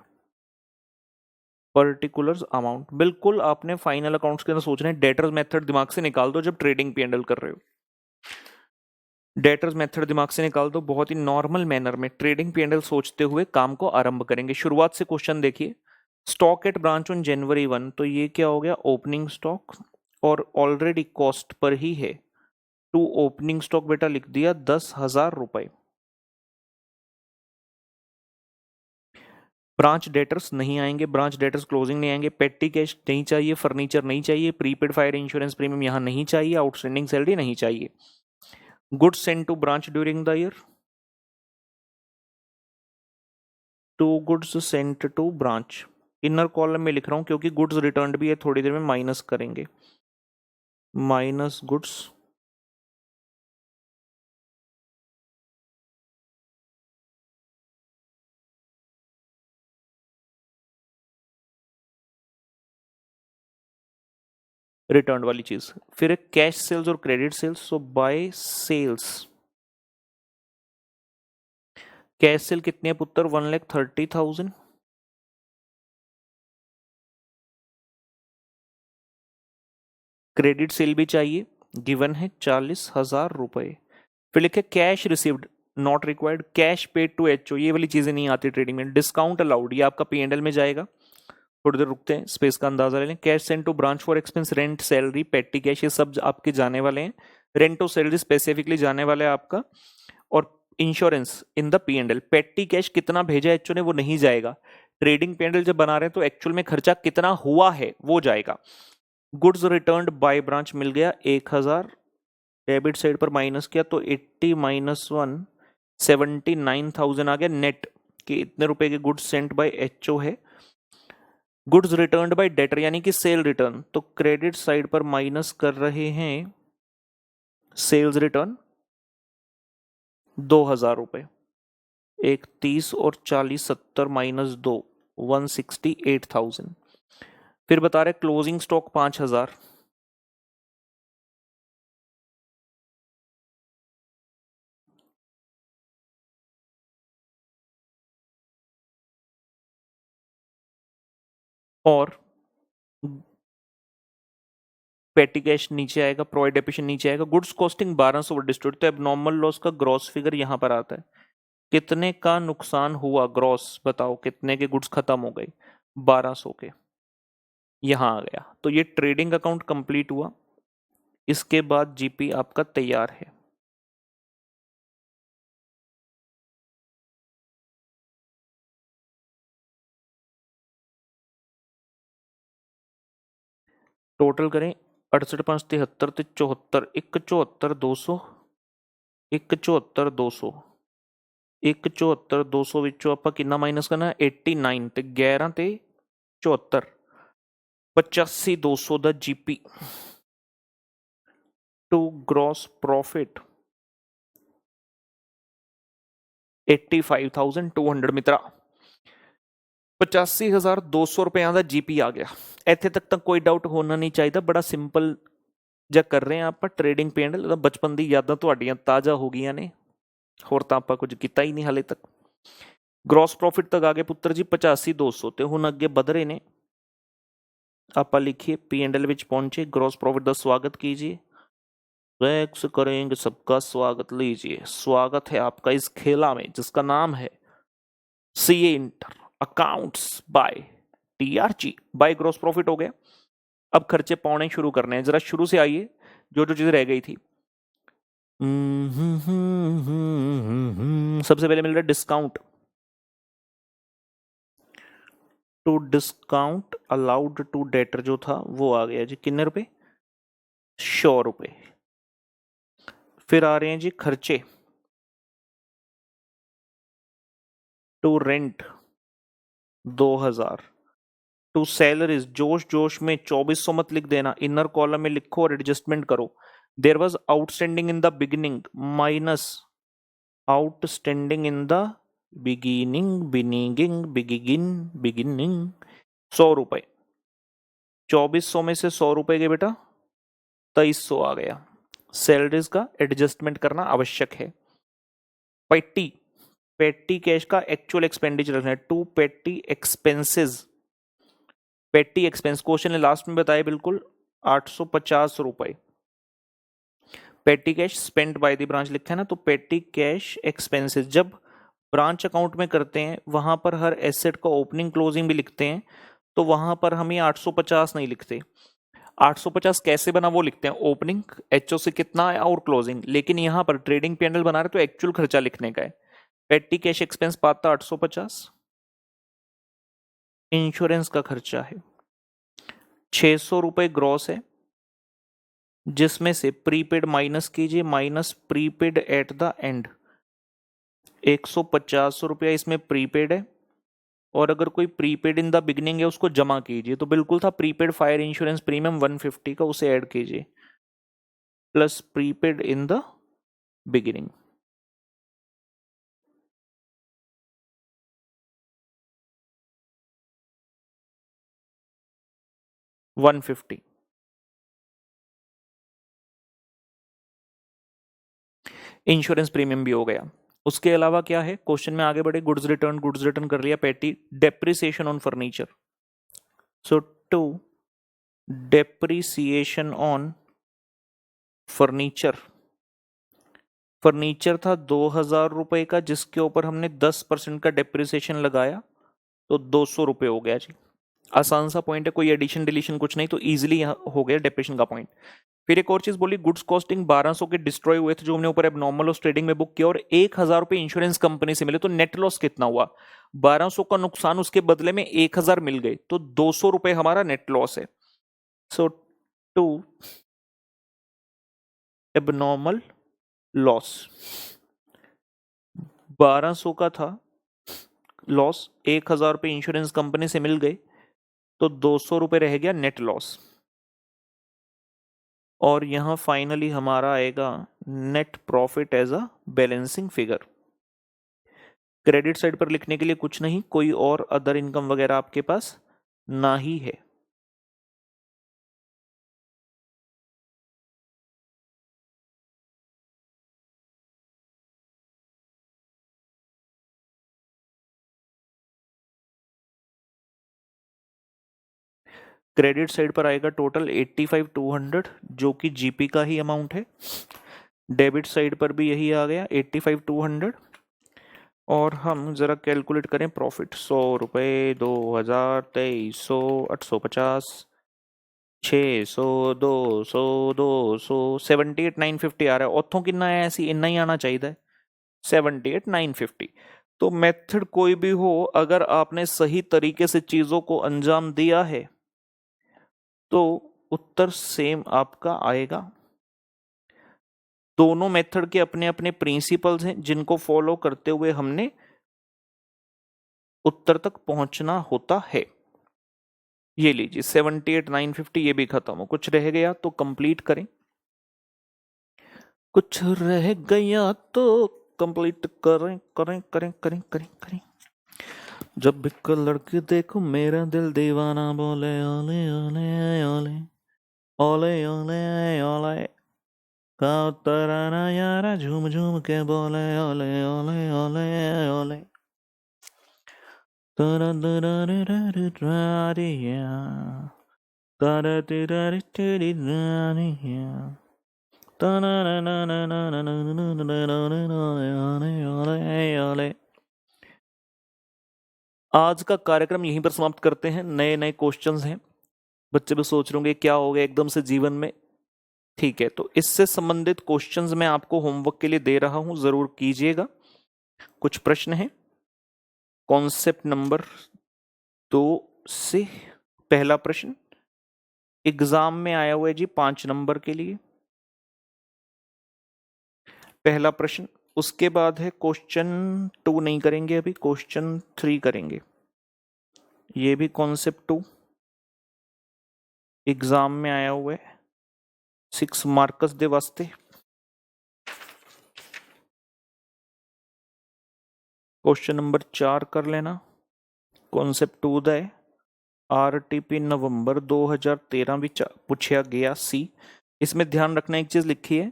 particulars amount, बिल्कुल आपने final accounts के अंदर सोचना है। डेटर्स मेथड दिमाग से निकाल दो जब ट्रेडिंग P&L कर रहे हो। डेटर्स मेथड दिमाग से निकाल दो, बहुत ही नॉर्मल मैनर में ट्रेडिंग P&L सोचते हुए काम को आरंभ करेंगे। शुरुआत से क्वेश्चन देखिए, stock at branch on January 1, तो ये क्या हो गया ओपनिंग स्टॉक और ऑलरेडी कॉस्ट पर ही है। टू ओपनिंग स्टॉक बेटा लिख दिया 10,000 रुपए। ब्रांच डेटर्स नहीं आएंगे, ब्रांच डेटर्स क्लोजिंग नहीं आएंगे, पेटी कैश नहीं चाहिए, फर्नीचर नहीं चाहिए, प्रीपेड फायर इंश्योरेंस प्रीमियम यहां नहीं चाहिए, आउटस्टैंडिंग सैलरी नहीं चाहिए। Goods send to branch during the year, to goods sent to branch. Inner column में लिख रहा हूं क्योंकि गुड्स रिटर्न भी है, थोड़ी देर में माइनस करेंगे। माइनस गुड्स रिटर्न वाली चीज। फिर कैश सेल्स और credit sales. So by sales, cash sale कितनी है पुत्र 1,30,000, क्रेडिट सेल भी चाहिए, गिवन है 40,000 रुपए। फिर लिखे cash received not required, cash paid to HO, ये वाली चीजें नहीं आती ट्रेडिंग में। डिस्काउंट अलाउड, ये आपका पीएनएल में जाएगा। थोड़ी देर रुकते हैं, स्पेस का अंदाजा ले लें। Cash send to branch for expense, rent, salary, petty cash, ये सब आपके जाने वाले हैं। रेंट और सैलरी स्पेसिफिकली जाने वाला है आपका। और इंश्योरेंस इन द पीएनएल, पेटी कैश कितना भेजा एचओ ने वो नहीं जाएगा। ट्रेडिंग पीएनएल जब बना रहे हैं तो एक्चुअल में खर्चा कितना हुआ है वो जाएगा। गुड्स रिटर्न्ड बाय ब्रांच मिल गया 1000, डेबिट साइड पर माइनस किया तो 80 माइनस 1 79,000 आ गया नेट, कि इतने रुपए के गुड्स सेंट बाय एचओ है। गुड्स रिटर्न्ड बाय डेटर यानी कि सेल रिटर्न, तो क्रेडिट साइड पर माइनस कर रहे हैं सेल्स रिटर्न 2000 रुपए। 30 और 40 70 माइनस 2 168,000। फिर बता रहे क्लोजिंग स्टॉक 5000, और पेटी कैश नीचे आएगा, प्रोवाइड डेप्रिसिएशन नीचे आएगा। गुड्स कॉस्टिंग 1200 डिस्ट्रीब्यूट, तो एबनॉर्मल लॉस का ग्रॉस फिगर यहां पर आता है। कितने का नुकसान हुआ ग्रॉस, बताओ कितने के गुड्स खत्म हो गए, 1200 के, यहां आ गया। तो ये ट्रेडिंग अकाउंट कंप्लीट हुआ। इसके बाद जीपी आपका तैयार है। टोटल करें 68 5 73 ਤੇ 74 174 200 174 200 174 200 ਵਿੱਚੋਂ ਆਪਾਂ ਕਿੰਨਾ ਮਾਈਨਸ ਕਰਨਾ 89 ਤੇ 11 ਤੇ 74 85 200 ਦਾ जीपी टू ग्रॉस प्रॉफिट 85,200 ਮਿੱਤਰਾ 85,200 ਰੁਪਏ ਦਾ जीपी ਆ ਗਿਆ। ਇੱਥੇ ਤੱਕ ਤਾਂ ਕੋਈ ਡਾਊਟ ਹੋਣਾ ਨਹੀਂ ਚਾਹੀਦਾ, ਬੜਾ ਸਿੰਪਲ ਜਿਹਾ ਕਰ ਰਹੇ ਆ ਆਪਾਂ ਟ੍ਰੇਡਿੰਗ ਪੀਐਨਐਲ। ਉਹਦਾ ਬਚਪਨ ਦੀ ਯਾਦਾਂ ਤੁਹਾਡੀਆਂ ਤਾਜ਼ਾ ਹੋ ਗਈਆਂ ਨੇ, ਹੋਰ ਤਾਂ ਆਪਾਂ ਕੁਝ ਕੀਤਾ ਹੀ ਨਹੀਂ ਹਾਲੇ ਤੱਕ। ਗ੍ਰੋਸ ਪ੍ਰੋਫਿਟ ਤੱਕ ਆ ਗਏ ਪੁੱਤਰ ਜੀ 85,200 ਤੇ ਹੁਣ ਅੱਗੇ ਵਧ ਰਹੇ ਨੇ। आप लिखिए पीएनएल विच पहुंचे, ग्रॉस प्रॉफिट का स्वागत कीजिए, टैक्स करेंगे, सबका स्वागत लीजिए। स्वागत है आपका इस खेला में जिसका नाम है CA inter accounts by TRG. By gross profit हो गया। अब खर्चे पाने शुरू करने हैं। जरा शुरू से आइए, जो जो चीजें रह गई थी। सबसे पहले मिल रहा है discount, to discount allowed to debtor जो था वो आ गया जी, कितने रुपए 100 रुपए। फिर आ रहे हैं जी खर्चे, टू रेंट 2000, टू सैलरीज जोश जोश में 2400 मत लिख देना, इनर कॉलम में लिखो और एडजस्टमेंट करो। There was outstanding in the beginning minus outstanding in the beginning 100 रुपए। 2400 में से 100 रुपए के बेटा 2300 आ गया। सैलरीज का एडजस्टमेंट करना आवश्यक है। पेटी कैश का एक्चुअल एक्सपेंडिचर रखना है, टू पेटी एक्सपेंसेस। पेटी एक्सपेंस क्वेश्चन ने लास्ट में बताया बिल्कुल 850 रुपए। पेटी cash spend by the branch लिखा है ना, तो पेटी कैश एक्सपेंसेस जब ब्रांच अकाउंट में करते हैं वहां पर हर एसेट का ओपनिंग क्लोजिंग भी लिखते हैं, तो वहां पर हम ये 850 नहीं लिखते। 850 कैसे बना वो लिखते हैं, ओपनिंग एचओ से कितना आया और क्लोजिंग। लेकिन यहां पर ट्रेडिंग पीएनएल बना रहे तो एक्चुअल खर्चा लिखने का है। पेटी कैश एक्सपेंस पाता 850, इंश्योरेंस का खर्चा है 600 रुपए ग्रॉस है, जिसमें से प्रीपेड माइनस कीजिए, minus prepaid at the end 150 रुपया इसमें प्रीपेड है। और अगर कोई प्रीपेड इन द बिगिनिंग है उसको जमा कीजिए, तो बिल्कुल था प्रीपेड फायर इंश्योरेंस प्रीमियम 150 का, उसे ऐड कीजिए plus prepaid in the beginning. $150। Insurance premium भी हो गया। उसके अलावा क्या है, क्वेश्चन में आगे बढ़े, गुड्स रिटर्न कर लिया। Petty depreciation on furniture, so to depreciation on furniture, furniture था 2000 रुपए का, जिसके ऊपर हमने 10% का डेप्रिसिएशन लगाया तो 200 रुपए हो गया जी। आसान सा पॉइंट है, कोई एडिशन डिलीशन कुछ नहीं, तो इजीली हो गया डेप्रिसिएशन का पॉइंट। फिर एक और चीज बोली, गुड्स कॉस्टिंग 1200 के डिस्ट्रॉय हुए थे जो हमने ऊपर एबनॉर्मल लॉस ट्रेडिंग में बुक किया, और 1000 रुपए इंश्योरेंस कंपनी से मिले, तो नेट लॉस कितना हुआ? 1200 का नुकसान, उसके बदले में 1000 मिल गए, तो 200 रुपए हमारा नेट लॉस है। सो टू एबनॉर्मल लॉस, 1200 का था लॉस, 1000 रुपए इंश्योरेंस कंपनी से मिल गए, तो 200 रुपए रह गया नेट लॉस। और यहां फाइनली हमारा आएगा net profit as a balancing figure. Credit side पर लिखने के लिए कुछ नहीं, कोई और अदर इनकम वगैरह आपके पास ना ही है। क्रेडिट साइड पर आएगा टोटल 85,200 जो कि जीपी का ही अमाउंट है। डेबिट साइड पर भी यही आ गया 85,200। और हम जरा कैलकुलेट करें प्रॉफिट, 100 रुपये, 2000, 2300, 850, 600, 200, 200, 78,950 आ रहा है। उतों कितना है, ऐसी इतना ही आना चाहिए, 78,950। तो मेथड कोई भी हो, अगर आपने सही तरीके से चीजों को अंजाम दिया है तो उत्तर सेम आपका आएगा। दोनों मेथड के अपने अपने प्रिंसिपल्स हैं जिनको फॉलो करते हुए हमने उत्तर तक पहुंचना होता है। ये लीजिए 78,950, ये भी खत्म हो। कुछ रह गया तो कंप्लीट करें, कुछ रह गया तो कंप्लीट करें करें करें करें करें करें। जब भी कोई लड़की देखो मेरा दिल दीवाना बोले ओले ओले ओले ओले ओले ओले का तराना यारा झूम झूम के बोले ओले ओले ओले ओले तरा तरा रे रारिया तरा तरा रे रारिया तना ना ना ना ना ना ना ना ना। आज का कार्यक्रम यहीं पर समाप्त करते हैं। नए नए क्वेश्चंस हैं, बच्चे भी सोच रहे होंगे क्या हो गया एकदम से जीवन में। ठीक है, तो इससे संबंधित क्वेश्चंस मैं आपको होमवर्क के लिए दे रहा हूं, जरूर कीजिएगा। कुछ प्रश्न है कॉन्सेप्ट नंबर 2 से। पहला प्रश्न एग्जाम में आया हुआ है जी 5 नंबर के लिए, पहला प्रश्न। उसके बाद है क्वेश्चन 2 नहीं करेंगे अभी, क्वेश्चन 3 करेंगे। ये भी कॉन्सेप्ट 2 एग्जाम में आया हुआ है 6 मार्क्स दे वास्ते। क्वेश्चन नंबर 4 कर लेना, कॉन्सेप्ट 2 दा है आरटीपी नवंबर 2013 विच पूछा गया सी। इसमें ध्यान रखना एक चीज लिखी है,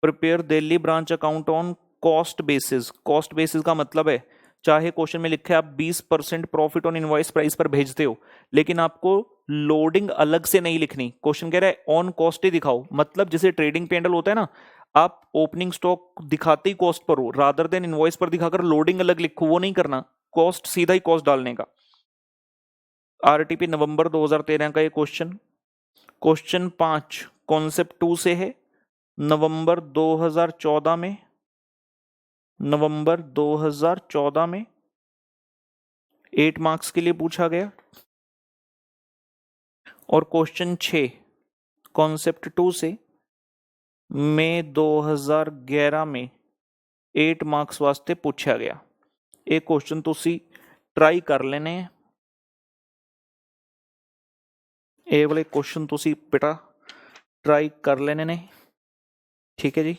prepare Delhi branch account on cost basis. Cost basis का मतलब है, चाहे क्वेश्चन में लिखे आप 20% प्रॉफिट ऑन इनवॉइस प्राइस पर भेजते हो, लेकिन आपको लोडिंग अलग से नहीं लिखनी। क्वेश्चन कह रहा है ऑन कॉस्ट ही दिखाओ, मतलब जैसे ट्रेडिंग पेंडल होता है ना, आप ओपनिंग स्टॉक दिखाते ही कॉस्ट पर हो, रादर देन इनवॉइस पर दिखाकर लोडिंग अलग लिखो, वो नहीं करना। कॉस्ट सीधा ही कॉस्ट डालने का। आरटीपी नवंबर 2013 का ये क्वेश्चन। क्वेश्चन 5 कॉन्सेप्ट 2 से है, नवंबर 2014 में, नवंबर 2014 में 8 मार्क्स के लिए पूछा गया। और क्वेश्चन 6 कॉन्सेप्ट 2 से मई 2011 में 8 मार्क्स वास्ते पूछा गया। एक क्वेश्चन तुसी ट्राई कर लेने, ये वाले क्वेश्चन तुसी बेटा ट्राई कर लेने ने। ठीक है जी,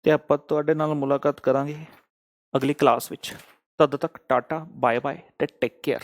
ਤੇ ਆਪਾਂ ਤੁਹਾਡੇ ਨਾਲ ਮੁਲਾਕਾਤ ਕਰਾਂਗੇ ਅਗਲੀ ਕਲਾਸ ਵਿੱਚ। ਤਦ ਤੱਕ ਟਾਟਾ ਬਾਏ ਬਾਏ ਤੇ ਟੇਕ ਕੇਅਰ।